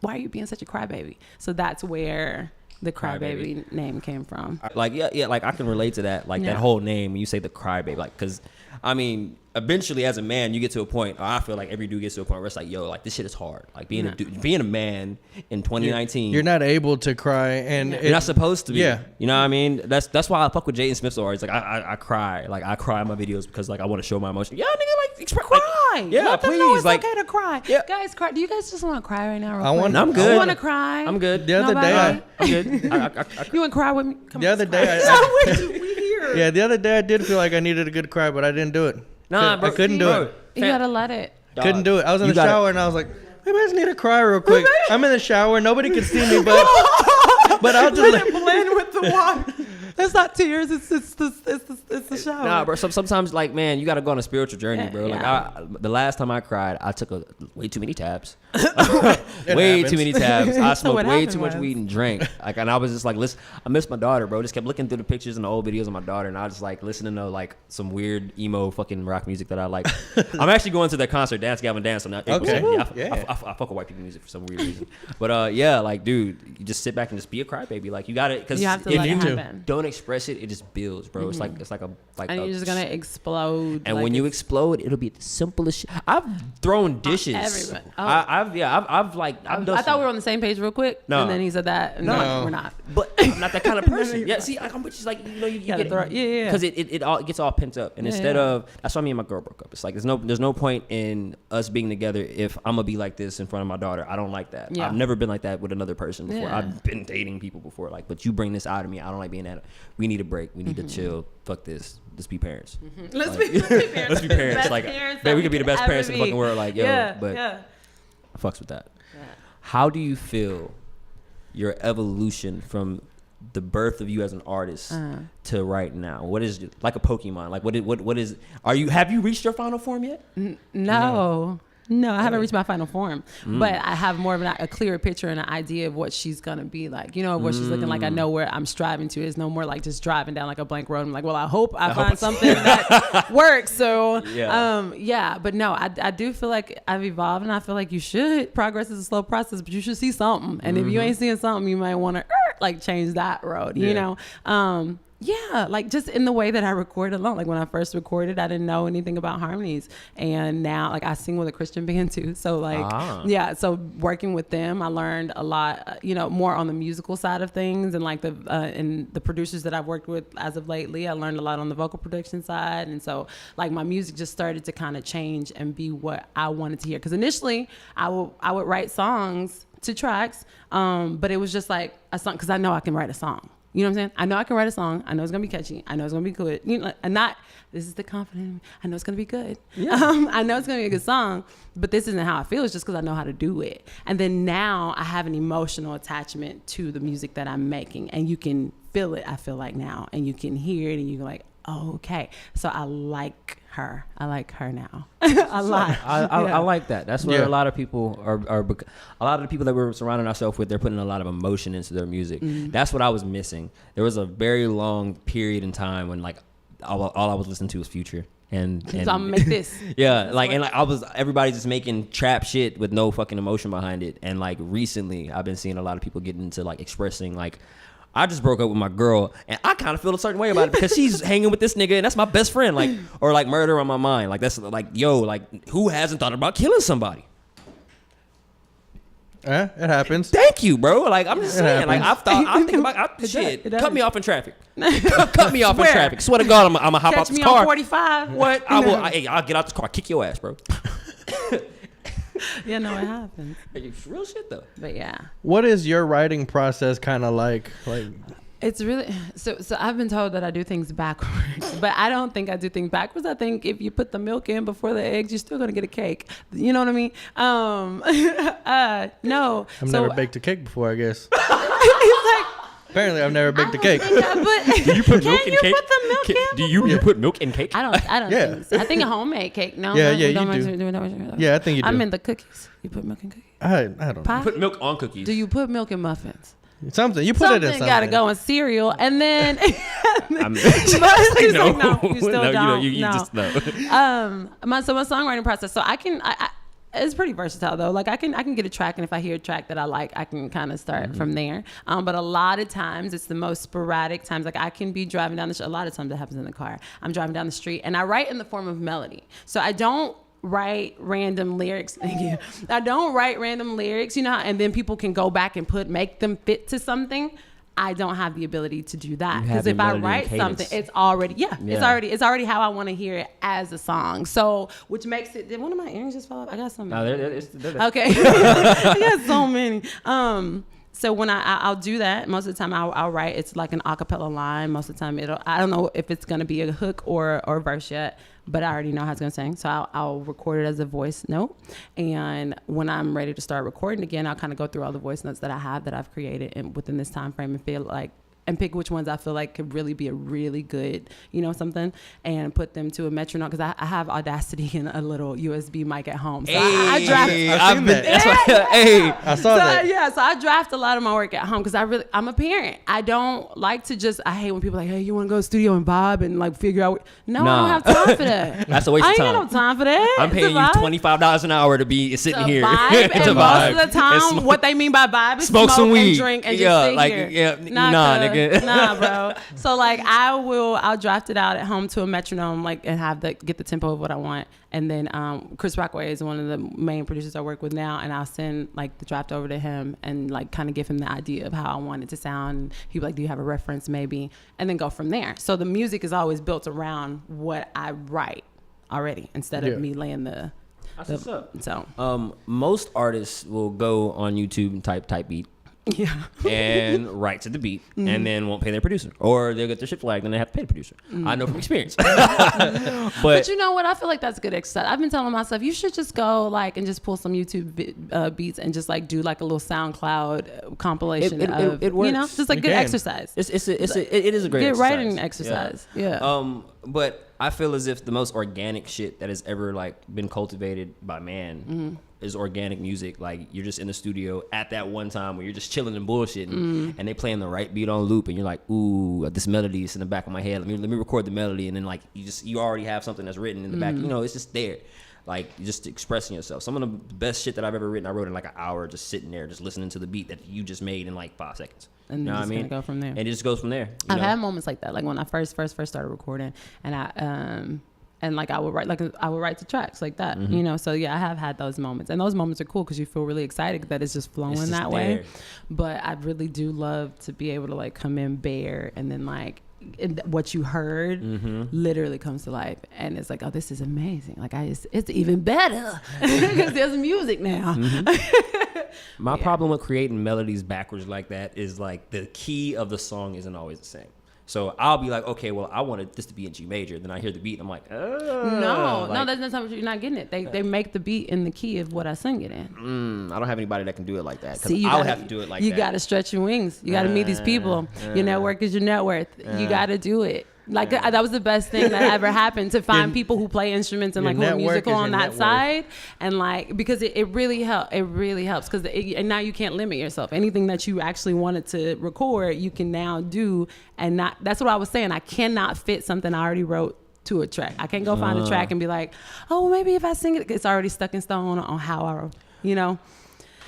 why are you being such a crybaby? So that's where the Crybaby name came from. Like like I can relate to that, like that whole name when you say the Crybaby, like, because I mean, eventually as a man you get to a point, or I feel like every dude gets to a point where it's like, yo, like this shit is hard, like being a man in 2019, you're not able to cry, and you're not supposed to be. Yeah, you know what I mean? That's why I fuck with Jaden Smith so hard. It's like I cry, like I cry in my videos because like I want to show my emotion. Yeah, nigga, like express, cry. Like, yeah, let them please, know it's like, okay to cry. Yeah. Guys, cry. Do you guys just want to cry right now? I'm good. You want to cry? I'm good. The other day, I'm good. You want to cry with me? Come the on, other day, we here. yeah, the other day I did feel like I needed a good cry, but I didn't do it. Nah, bro, I couldn't do it. You gotta let it. Couldn't do it. I was in the shower and I was like, maybe I just need to cry real quick. I'm in the shower. Nobody can see me, but I'll just let it blend with the water. It's not tears. It's the shower. Nah, bro. Sometimes, like, man, you got to go on a spiritual journey, bro. Yeah. Like, the last time I cried, I took way too many tabs. Way too many tabs. I smoked way too much weed and drank. Like, and I was just like, listen, I miss my daughter, bro. Just kept looking through the pictures and the old videos of my daughter, and I was just like listening to like some weird emo fucking rock music that I like. I'm actually going to that concert, Dance Gavin Dance, on April 2nd. Yeah, I fuck with white people music for some weird reason. But yeah, like, dude, you just sit back and just be a crybaby. Like, you got it, because you have to if let you it happen. don't express it, it just builds, bro. It's like and you're just gonna explode. And like when you explode, it'll be the simplest shit. I've thrown dishes. Everyone. Oh. I've done. I thought we were on the same page real quick. No. And then he said that. No, we're not. But I'm not that kind of person. Yeah, see, I'm just like, you gotta get throw it. Yeah. Because it all gets all pent up, and instead of, that's why me and my girl broke up. It's like there's no point in us being together if I'm gonna be like this in front of my daughter. I don't like that. Yeah. I've never been like that with another person before. Yeah. I've been dating people before, like, but you bring this out of me. I don't like being that. We need a break. We need to chill. Fuck this. Let's be parents. Let's be parents. Let's be parents. Best Like, parents babe, we that could be the best ever parents in the fucking world. Like, yo, I fucks with that. Yeah. How do you feel your evolution from the birth of you as an artist to right now? What is it, like a Pokemon? Like, what is? Have you reached your final form yet? No, I haven't reached my final form, but I have more of a clearer picture and an idea of what she's gonna be like. You know, what she's looking like. I know where I'm striving to. It's no more like just driving down like a blank road. I'm like, well, I hope I find something that works. So, but no, I do feel like I've evolved, and I feel like you should. Progress is a slow process, but you should see something. And if you ain't seeing something, you might want to like change that road. You know. Yeah, like just in the way that I record alone. Like when I first recorded, I didn't know anything about harmonies, and now like I sing with a Christian band too. So like, so working with them, I learned a lot. More on the musical side of things, and like the producers that I've worked with as of lately, I learned a lot on the vocal production side, and so like my music just started to kind of change and be what I wanted to hear. Because initially, I would write songs to tracks, but it was just like a song because I know I can write a song. You know what I'm saying? I know I can write a song. I know it's gonna be catchy. I know it's gonna be good. This is the confident. I know it's gonna be good. Yeah. I know it's gonna be a good song, but this isn't how I feel. It's just because I know how to do it. And then now I have an emotional attachment to the music that I'm making, and you can feel it. I feel like now, and you can hear it, and you're like, oh, okay. So I like her. I like her now a lot. I like that. That's where a lot of people are. A lot of the people that we're surrounding ourselves with, they're putting a lot of emotion into their music. That's what I was missing. There was a very long period in time when like all I was listening to was Future. and So I'm gonna make this. Yeah, like and like everybody's just making trap shit with no fucking emotion behind it. And like recently, I've been seeing a lot of people getting into like expressing like, I just broke up with my girl and I kind of feel a certain way about it because she's hanging with this nigga and that's my best friend. Like, or like murder on my mind. Like that's like, yo, like who hasn't thought about killing somebody? It happens. Thank you, bro. Like I'm just saying. Like I think about shit. It does. Cut me off in traffic. Cut me off in traffic. Swear to God, I'm gonna hop out Catch this me car. on 45. What? I will. I'll get out this car. Kick your ass, bro. Yeah, no, it happens. It's real shit though. But yeah. What is your writing process kind of like? Like, It's really so I've been told that I do things backwards, but I don't think I do things backwards. I think if you put the milk in before the eggs, you're still gonna get a cake. You know what I mean? No. I've never baked a cake before, I guess. It's like, Apparently, I've never baked a cake. Do you put milk in cake? Put the milk in? Do you put milk in cake? I don't Yeah. think so. I think a homemade cake. No. Yeah, no, yeah, we don't you want do. to do it. Yeah, I think you do. I'm in the cookies. You put milk in cookies? I don't Pie? know. Put milk on cookies. Do you put milk in muffins? Something. You put it in Something something. gotta go in cereal, and then I'm, he's no, like, no, you still no, don't. You No. just no. My songwriting process. So I it's pretty versatile though. Like I can get a track, and if I hear a track that I like, I can kind of start from there. But a lot of times it's the most sporadic times. Like I can be driving down the street. A lot of times it happens in the car. I'm driving down the street, and I write in the form of melody. So I don't write random lyrics. Thank you. I don't write random lyrics, you know, and then people can go back and make them fit to something. I don't have the ability to do that because if I write something, it's already it's already how I want to hear it as a song. So which makes it. Did one of my earrings just fall off? I got something. No, they're Okay, I got so many. So when I'll do that, most of the time I'll write. It's like an acapella line. Most of the time I don't know if it's gonna be a hook or a verse yet, but I already know how it's gonna sing. So I'll record it as a voice note, and when I'm ready to start recording again, I'll kind of go through all the voice notes that I have that I've created and within this time frame and pick which ones I feel like could really be a really good, you know, something, and put them to a metronome because I have Audacity and a little USB mic at home. So I draft. I've seen that. I saw that. Yeah, so I draft a lot of my work at home because I'm a parent. I don't like to I hate when people are like, hey, you want to go to the studio and vibe and like figure out. No, I don't have time for that. That's a waste I of ain't time. got no time for that. I'm paying you $25 an hour to be sitting here. Vibe, to and vibe. most of the time, what they mean by vibe is Smoke some weed. and drink and Yeah, just sit like, here. yeah, Nah, nigga. Nah, bro. So like I'll draft it out at home to a metronome, like, and get the tempo of what I want. And then Chris Rockway is one of the main producers I work with now, and I'll send like the draft over to him and like kind of give him the idea of how I want it to sound. He'd be like, do you have a reference maybe? And then go from there. So the music is always built around what I write already instead of me laying the. That's what's up. So most artists will go on YouTube and type beat. Yeah. And write to the beat and then won't pay their producer, or they'll get their shit flagged and they have to pay the producer. I know from experience. But you know what? I feel like that's a good exercise. I've been telling myself you should just go like and just pull some YouTube beats and just like do like a little SoundCloud compilation. It works. You know, just like You good can. exercise. It is a great Good exercise. writing exercise. Yeah. But I feel as if the most organic shit that has ever like been cultivated by man is organic music. Like you're just in the studio at that one time where you're just chilling and bullshitting, and they playing the right beat on loop, and you're like, ooh, this melody is in the back of my head. Let me record the melody, and then like you already have something that's written in the back. You know, it's just there. Like just expressing yourself. Some of the best shit that I've ever written, I wrote in like an hour, just sitting there, just listening to the beat that you just made in like 5 seconds. And you know what I just mean? gonna go from there. And it just goes from there. I've had moments like that, like when I first started recording, and I would write the tracks like that, you know. So yeah, I have had those moments, and those moments are cool because you feel really excited that it's just flowing just that there. way. But I really do love to be able to like come in bare and then like what you heard literally comes to life, and it's like, oh, this is amazing. Like it's even better because there's music now. My problem with creating melodies backwards like that is like the key of the song isn't always the same. So I'll be like, okay, well, I wanted this to be in G major. Then I hear the beat, and I'm like, oh. No, that's not what you're not getting it. They make the beat in the key of what I sing it in. I don't have anybody that can do it like that. See, I would have to do it like that. You got to stretch your wings. You got to meet these people. Your network is your net worth. You got to do it. Like that was the best thing that ever happened, to find people who play instruments and like who are musical on that side, and like because it really helps. It really helps because and now you can't limit yourself. Anything that you actually wanted to record, you can now do, and not. That's what I was saying. I cannot fit something I already wrote to a track. I can't go find a track and be like, oh, maybe if I sing it, it's already stuck in stone on how I, you know.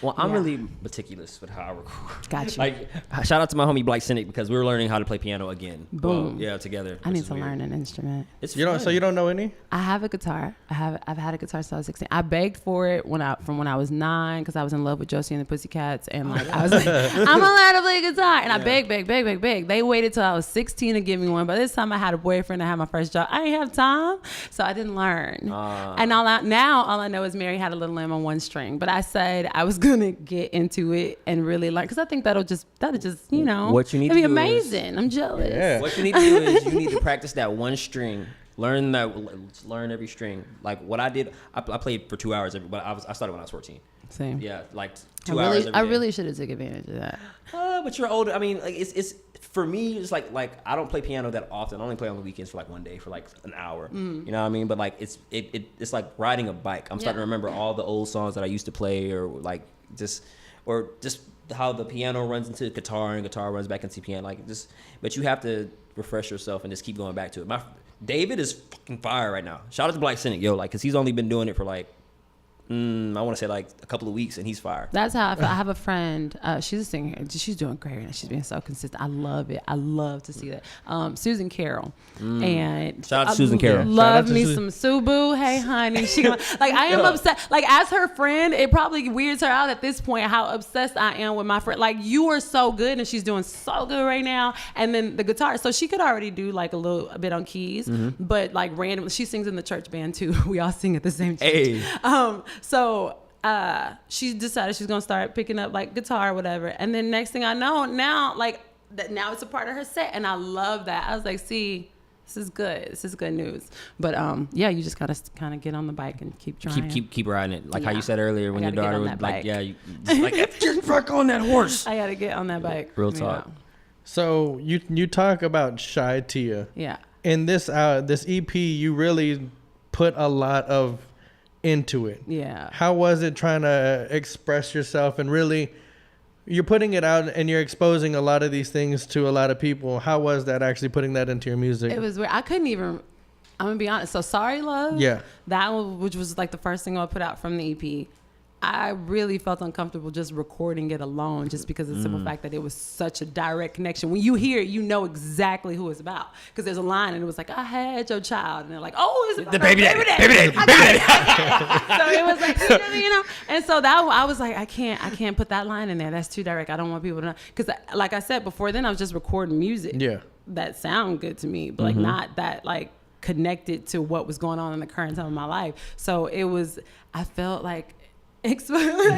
Well, I'm really meticulous with how I record. Gotcha. Like, shout out to my homie Blake Cynic because we were learning how to play piano again. Boom. Well, yeah, together. I need to learn an instrument. It's You don't. So you don't know any? I have a guitar. I've had a guitar since I was 16. I begged for it when I was 9 because I was in love with Josie and the Pussycats, and like I was like, I'm allowed to play guitar, and I begged. They waited till I was 16 to give me one. By this time, I had a boyfriend. I had my first job. I didn't have time, so I didn't learn. And all I know is Mary Had a Little Lamb on One String. But I said I was gonna get into it and really learn because I think that'll just you know what you need it'd to be do amazing. I'm jealous. Yeah. What you need to do is you need to practice that one string. Learn every string. Like what I did, I played for 2 hours but I started when I was 14. Same. Yeah, like 2 hours every day. I really should have took advantage of that. But you're older. I mean, like it's for me. It's like I don't play piano that often. I only play on the weekends for like one day for like an hour. You know what I mean? But like it's like riding a bike. I'm starting to remember all the old songs that I used to play, or like just how the piano runs into guitar and guitar runs back into piano. Like just, but you have to refresh yourself and just keep going back to it. David is fucking fire right now. Shout out to Black Cynic, yo, like, cause he's only been doing it for like, I want to say like a couple of weeks, and he's fire. That's how I feel. I have a friend. She's a singer. She's doing great, and she's being so consistent. I love it. I love to see that. Susan Carroll, and shout out to Susan Carroll. Love me some Subu. Hey, honey. She like I am upset. Like as her friend, it probably weirds her out at this point how obsessed I am with my friend. Like you are so good, and she's doing so good right now. And then the guitar. So she could already do like a bit on keys, but like randomly, she sings in the church band too. We all sing at the same church. Hey. So she decided she's gonna start picking up like guitar or whatever, and then next thing I know, now now it's a part of her set, and I love that. I was like, see, this is good. This is good news. But yeah, you just gotta kind of get on the bike and keep trying. Keep riding it. Like how you said earlier when your daughter was like, you like get back on that horse. I gotta get on that bike. Real talk. Yeah. So you talk about Shy Tia. Yeah. In this EP, you really put a lot of into it. Yeah. How was it trying to express yourself and really you're putting it out and you're exposing a lot of these things to a lot of people? How was that actually putting that into your music? It was weird. I couldn't even. I'm gonna be honest. So Sorry Love. Yeah. That one, which was like the first thing I put out from the EP. I really felt uncomfortable just recording it alone, just because of the simple fact that it was such a direct connection. When you hear it, you know exactly who it's about. Because there's a line and it was like, I had your child. And they're like, oh, it's about The baby daddy. So it was like, you know. And so that I was like, I can't put that line in there. That's too direct. I don't want people to know. Because like I said before, then I was just recording music. Yeah. That sound good to me, but like not that like connected to what was going on in the current time of my life. So it was, I felt like, like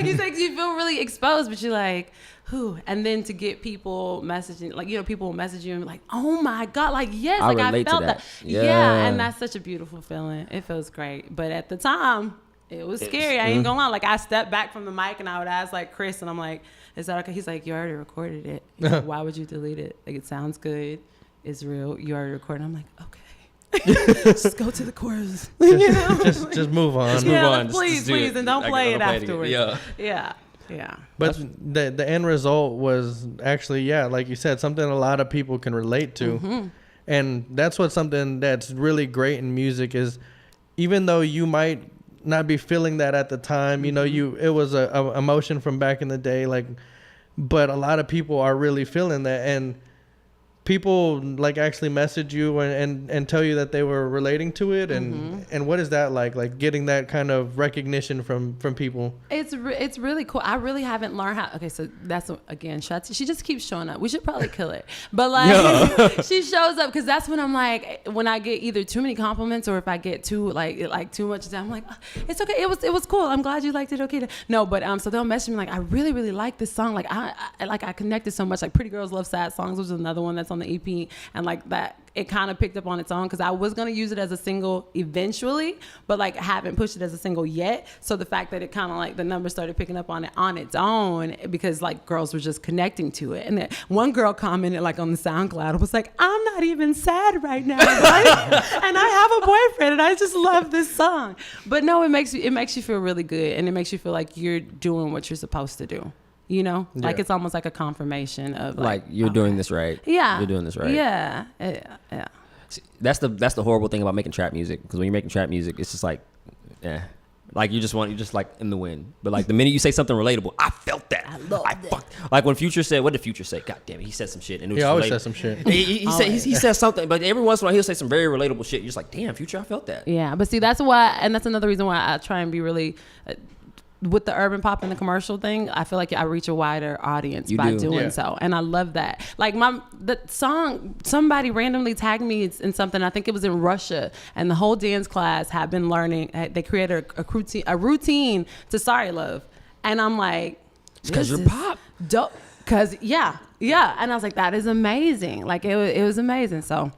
you said, you feel really exposed, but you're like, who? And then to get people messaging, like, you know, people will message you and be like, oh my God, like, yes, I like I relate to felt that. that. Yeah. Yeah, and that's such a beautiful feeling. It feels great. But at the time, it was scary. I ain't gonna lie. Like, I stepped back from the mic and I would ask like Chris, and I'm like, is that okay? He's like, you already recorded it. He's like, why would you delete it? Like, it sounds good. It's real. You already recorded. I'm like, okay. Just go to the chorus. You know? just move on. Just move on. Please, and don't play it afterwards. Yeah. Yeah. But the end result was actually, yeah, like you said, something a lot of people can relate to. And that's something that's really great in music is, even though you might not be feeling that at the time, you know, it was a emotion from back in the day, like, but a lot of people are really feeling that, and people like actually message you and tell you that they were relating to it, and what is that like getting that kind of recognition from people? It's really cool. I really haven't learned how. Okay, so that's again, Shati. She just keeps showing up. We should probably kill her, but like she shows up because that's when I'm like, when I get either too many compliments or if I get too like too much, I'm like, oh, it's okay. It was cool. I'm glad you liked it. Okay, no, but so they'll message me like, I really like this song. Like I connected so much. Like Pretty Girls Love Sad Songs, which is another one that's on the EP, and like that it kind of picked up on its own because I was going to use it as a single eventually, but like haven't pushed it as a single yet. So the fact that it kind of like the numbers started picking up on it on its own because like girls were just connecting to it. And then one girl commented like on the SoundCloud, was like, I'm not even sad right now, right? And I have a boyfriend and I just love this song. But no, it makes you feel really good, and it makes you feel like you're doing what you're supposed to do. You know, like it's almost like a confirmation of like you're doing this right. Yeah, you're doing this right. Yeah. That's the horrible thing about making trap music, because when you're making trap music, it's just like, like you're just like in the wind. But like the minute you say something relatable, I felt that. I love that. Like when Future said, what did Future say? God damn it, he said some shit. And it was always relatable. says some shit. He says something, but every once in a while he'll say some very relatable shit. You're just like, damn, Future, I felt that. Yeah, but see, that's why, and that's another reason why I try and be really. With the urban pop and the commercial thing, I feel like I reach a wider audience by doing so, and I love that. Like the song, somebody randomly tagged me in something. I think it was in Russia, and the whole dance class had been learning. They created a routine to "Sorry Love," and I'm like, because you're pop, dope. Because yeah, and I was like, that is amazing. Like it was amazing. So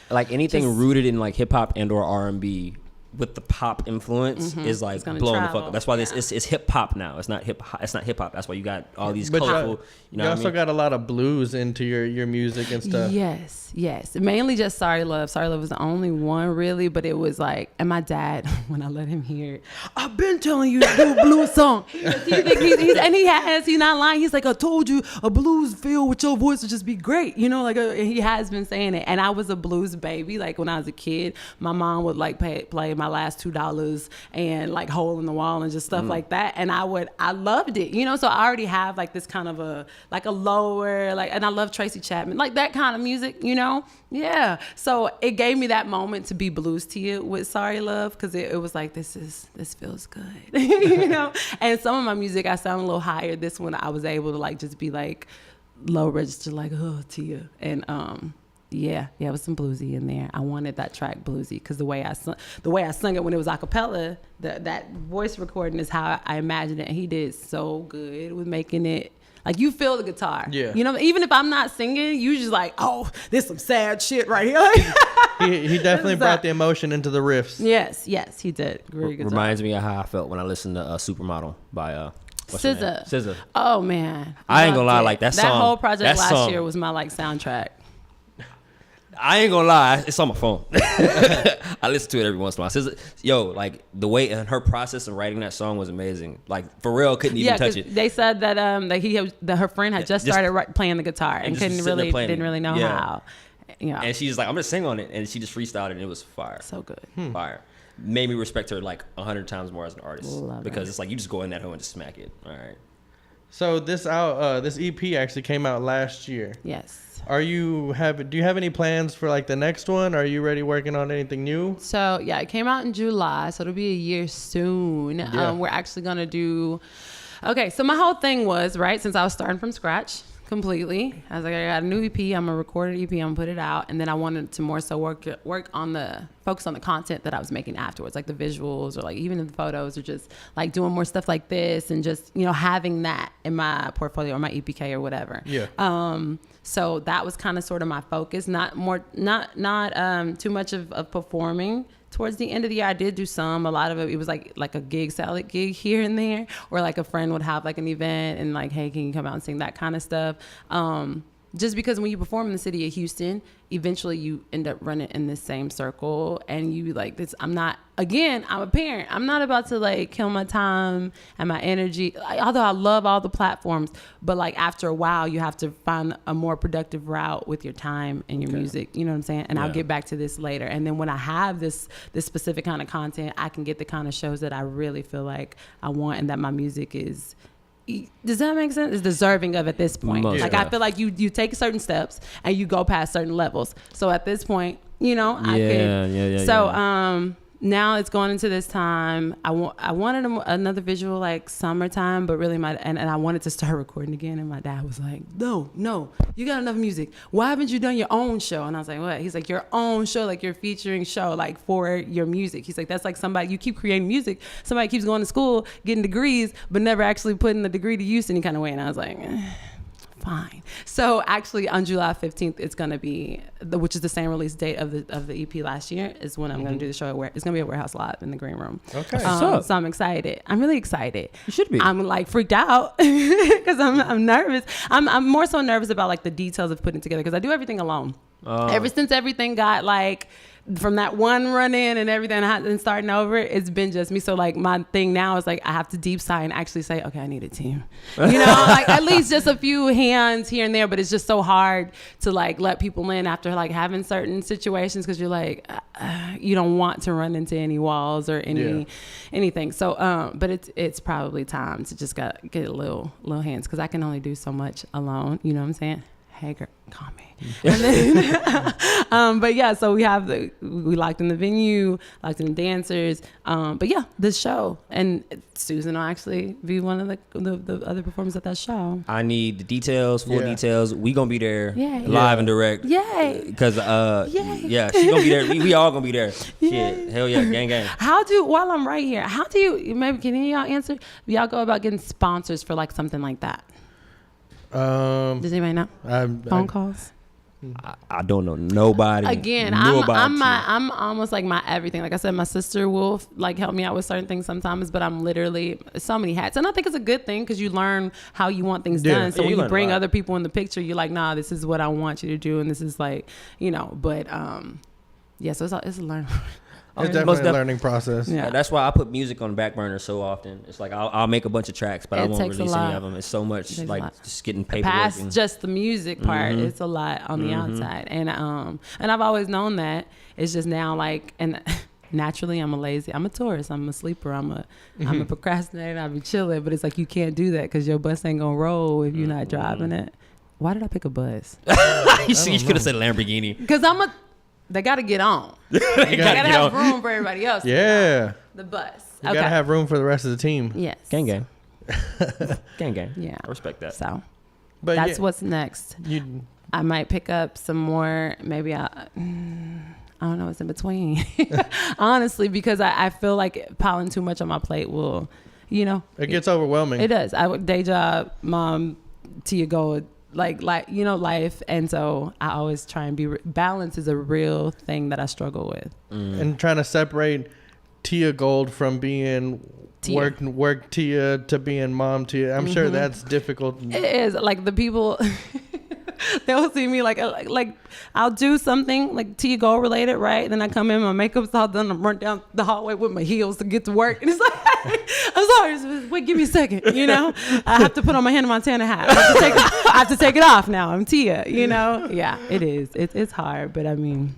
like anything rooted in like hip hop and or R&B. With the pop influence is like blowing the fuck up. That's why it's hip hop now. It's not hip hop. That's why you got all these colorful. You also got a lot of blues into your music and stuff. Yes. Mainly just Sorry Love. Sorry Love was the only one really, but it was like, and my dad, when I let him hear it, I've been telling you to do a blues song. He's not lying. He's like, I told you a blues feel with your voice would just be great. You know, like he has been saying it. And I was a blues baby. Like when I was a kid, my mom would like play my last $2 and like Hole in the Wall and just stuff like that, and I loved it, you know. So I already have like this kind of a lower, like, and I love Tracy Chapman, like that kind of music, you know. So it gave me that moment to be blues to you with Sorry Love, because it was like this feels good. You know. And some of my music I sound a little higher. This one I was able to like just be like low register, like Tia, and yeah, it was some bluesy in there. I wanted that track bluesy because the way I sung it when it was a cappella, that voice recording is how I imagined it. And he did so good with making it like you feel the guitar. Yeah, you know, even if I'm not singing, you just like, oh, this some sad shit right here. he definitely brought the emotion into the riffs. Yes, he did. Reminds me of how I felt when I listened to Supermodel by SZA. Oh man, I ain't gonna lie, like that song. That whole project last year was my like soundtrack. I ain't gonna lie, it's on my phone. I listen to it every once in a while. Like the way and her process of writing that song was amazing. Like Pharrell couldn't even touch it. They said that her friend had just started playing the guitar and didn't really know how. Yeah. And she's like, I'm gonna sing on it, and she just freestyled it, and it was fire. So good. Fire. Made me respect her like 100 times more as an artist. Because it's like you just go in that hole and just smack it. All right. So this EP actually came out last year. Yes. Do you have any plans for like the next one? Are you ready working on anything new? So yeah, it came out in July, so it'll be a year soon. Yeah. We're actually gonna do. Okay, so my whole thing was right since I was starting from scratch completely. I was like, I got a new EP. I'm gonna record an EP. I'm gonna put it out, and then I wanted to more so work on focus on the content that I was making afterwards, like the visuals or like even in the photos, or just like doing more stuff like this, and just having that in my portfolio or my EPK or whatever. Yeah. So that was kind of sort of my focus, not too much of performing. Towards the end of the year, I did do a lot of it was like a gig salad gig here and there, or like a friend would have like an event and like, hey, can you come out and sing, that kind of stuff. Just because when you perform in the city of Houston, eventually you end up running in the same circle, and you like this. I'm a parent. I'm not about to like kill my time and my energy. Although I love all the platforms, but like after a while, you have to find a more productive route with your time and your music. You know what I'm saying? And I'll get back to this later. And then when I have this specific kind of content, I can get the kind of shows that I really feel like I want, and that my music is. Does that make sense? Is deserving of at this point. Like I feel like you take certain steps and you go past certain levels. So at this point, I could. So now it's going into this time. I wanted another visual like summertime, but really and I wanted to start recording again. And my dad was like, no, you got enough music. Why haven't you done your own show? And I was like, what? He's like, your own show, like your featuring show, like for your music. He's like, that's like somebody, you keep creating music. Somebody keeps going to school, getting degrees, but never actually putting the degree to use any kind of way. And I was like, fine. So actually on July 15th, it's going to be, which is the same release date of the EP last year, is when I'm going to do the show it's going to be at Warehouse Live in the Green Room. Okay. So I'm excited. I'm really excited. You should be. I'm like freaked out because I'm nervous. I'm more so nervous about like the details of putting it together, because I do everything alone. Ever since everything got like from that one run in and everything and starting over, it's been just me. So like my thing now is like I have to deep sigh and actually say, okay, I need a team. You know, like at least just a few hands here and there. But it's just so hard to like let people in after like having certain situations because you're like you don't want to run into any walls or anything. So but it's probably time to just get a little hands because I can only do so much alone. You know what I'm saying? Hey girl, call me. And then, but yeah, so we locked in the venue, locked in the dancers. But yeah, this show, and Susan will actually be one of the other performers at that show. I need the details, full details. We gonna be there, Yay. live and direct. Yay! Because yeah, she gonna be there. We all gonna be there. Shit, hell yeah, gang. While I'm right here, how do you maybe can any of y'all answer? Y'all go about getting sponsors for like something like that? Does anybody know? Phone calls. I don't know nobody. Again, I'm almost like my everything. Like I said, my sister will like help me out with certain things sometimes, but I'm literally so many hats, and I think it's a good thing because you learn how you want things done. So when you bring other people in the picture, you're like, nah, this is what I want you to do, and this is like, you know. But yeah, so it's a learning. It's definitely a learning process. Yeah, that's why I put music on the back burner so often. It's like I'll make a bunch of tracks, but I won't release any of them. It's so much like just getting paperwork. Past just the music part, it's a lot on the outside, and I've always known that. It's just now like and. Naturally, I'm a tourist. I'm a sleeper. I'm a procrastinator. I be chilling, but it's like you can't do that because your bus ain't gonna roll if you're not driving it. Why did I pick a bus? You could have said Lamborghini. Because they got to get on. They got to have room for everybody else. Yeah. The bus. You got to have room for the rest of the team. Yes. Gang. Gang. Yeah. I respect that. So but that's what's next. I might pick up some more. Maybe I don't know what's in between. Honestly, because I feel like piling too much on my plate will, It gets overwhelming. It does. Day job, mom, Tia Gold. Like life, and so I always try and be balance is a real thing that I struggle with. And trying to separate Tia Gold from being work Tia to being mom Tia. I'm sure that's difficult. It is. Like the people they'll see me like I'll do something like Tia Gold related, right? Then I come in, my makeup's all done, I'm run down the hallway with my heels to get to work, and it's like I'm sorry, wait, give me a second, I have to put on my Hannah Montana hat. I have to take it off now. I'm Tia, Yeah, it is. It's hard, but I mean,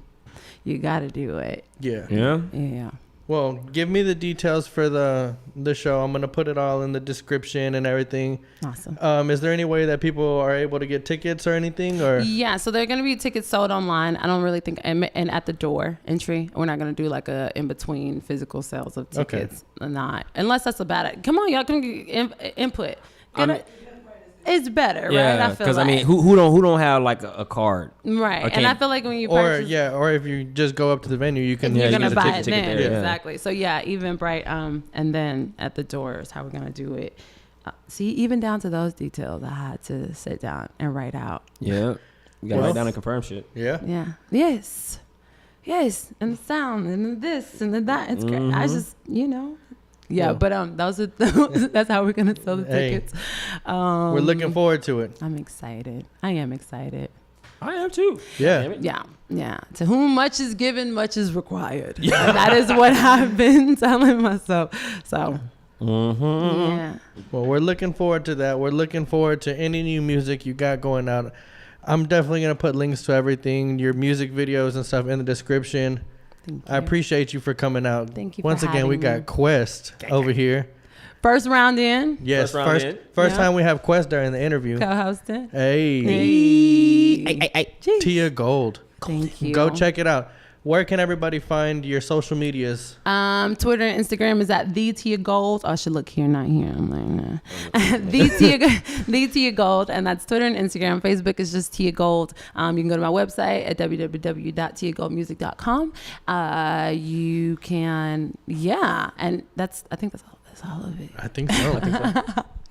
you got to do it. Yeah. Well, give me the details for the show. I'm going to put it all in the description and everything. Awesome. Is there any way that people are able to get tickets or anything? Or yeah, so there are going to be tickets sold online. I don't really think, and at the door entry. We're not going to do like a in-between physical sales of tickets. Okay. Not. Unless that's a bad, come on, y'all can get input. It's better, right? Yeah, because I mean, who don't have like a card, right? And I feel like when you purchase, or if you just go up to the venue, you can you're gonna buy it then, there. Exactly. So yeah, Eventbrite, and then at the door is how we're gonna do it. See, even down to those details, I had to sit down and write out. Yeah, you gotta write down and confirm shit. Yeah. Yes, and the sound and this and the that. It's great. I just Yeah, but those are that's how we're gonna sell the tickets. We're looking forward to it. I'm excited. I am excited. I am too. Yeah. Yeah. To whom much is given, much is required. Yeah. That is what I've been telling myself. So. Yeah. Well, we're looking forward to that. We're looking forward to any new music you got going out. I'm definitely gonna put links to everything, your music videos and stuff in the description. I appreciate you for coming out. Thank you. Once again, we got Quest over here. First round in. Yes, first time we have Quest during the interview. Co-hosting. Hey. Tia Gold. Thank you. Go check it out. Where can everybody find your social medias? Twitter and Instagram is at the Tia Gold. I should look here, not here. I'm like, nah. the Tia Gold, and that's Twitter and Instagram. Facebook is just Tia Gold. You can go to my website at www.tiagoldmusic.com. You can, and I think that's all of it. I think so.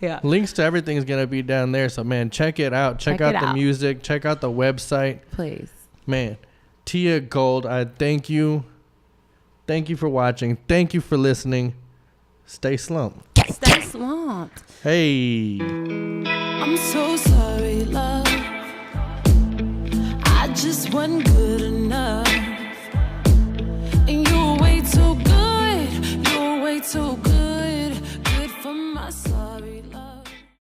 Yeah. Links to everything is gonna be down there. So man, check it out. Check out the music. Check out the website. Please. Man. Tia Gold, I thank you. Thank you for watching. Thank you for listening. Stay slumped. Stay slumped. Hey. I'm so sorry, love. I just wasn't good enough. And you were way too good, you were way too good, good for my soul.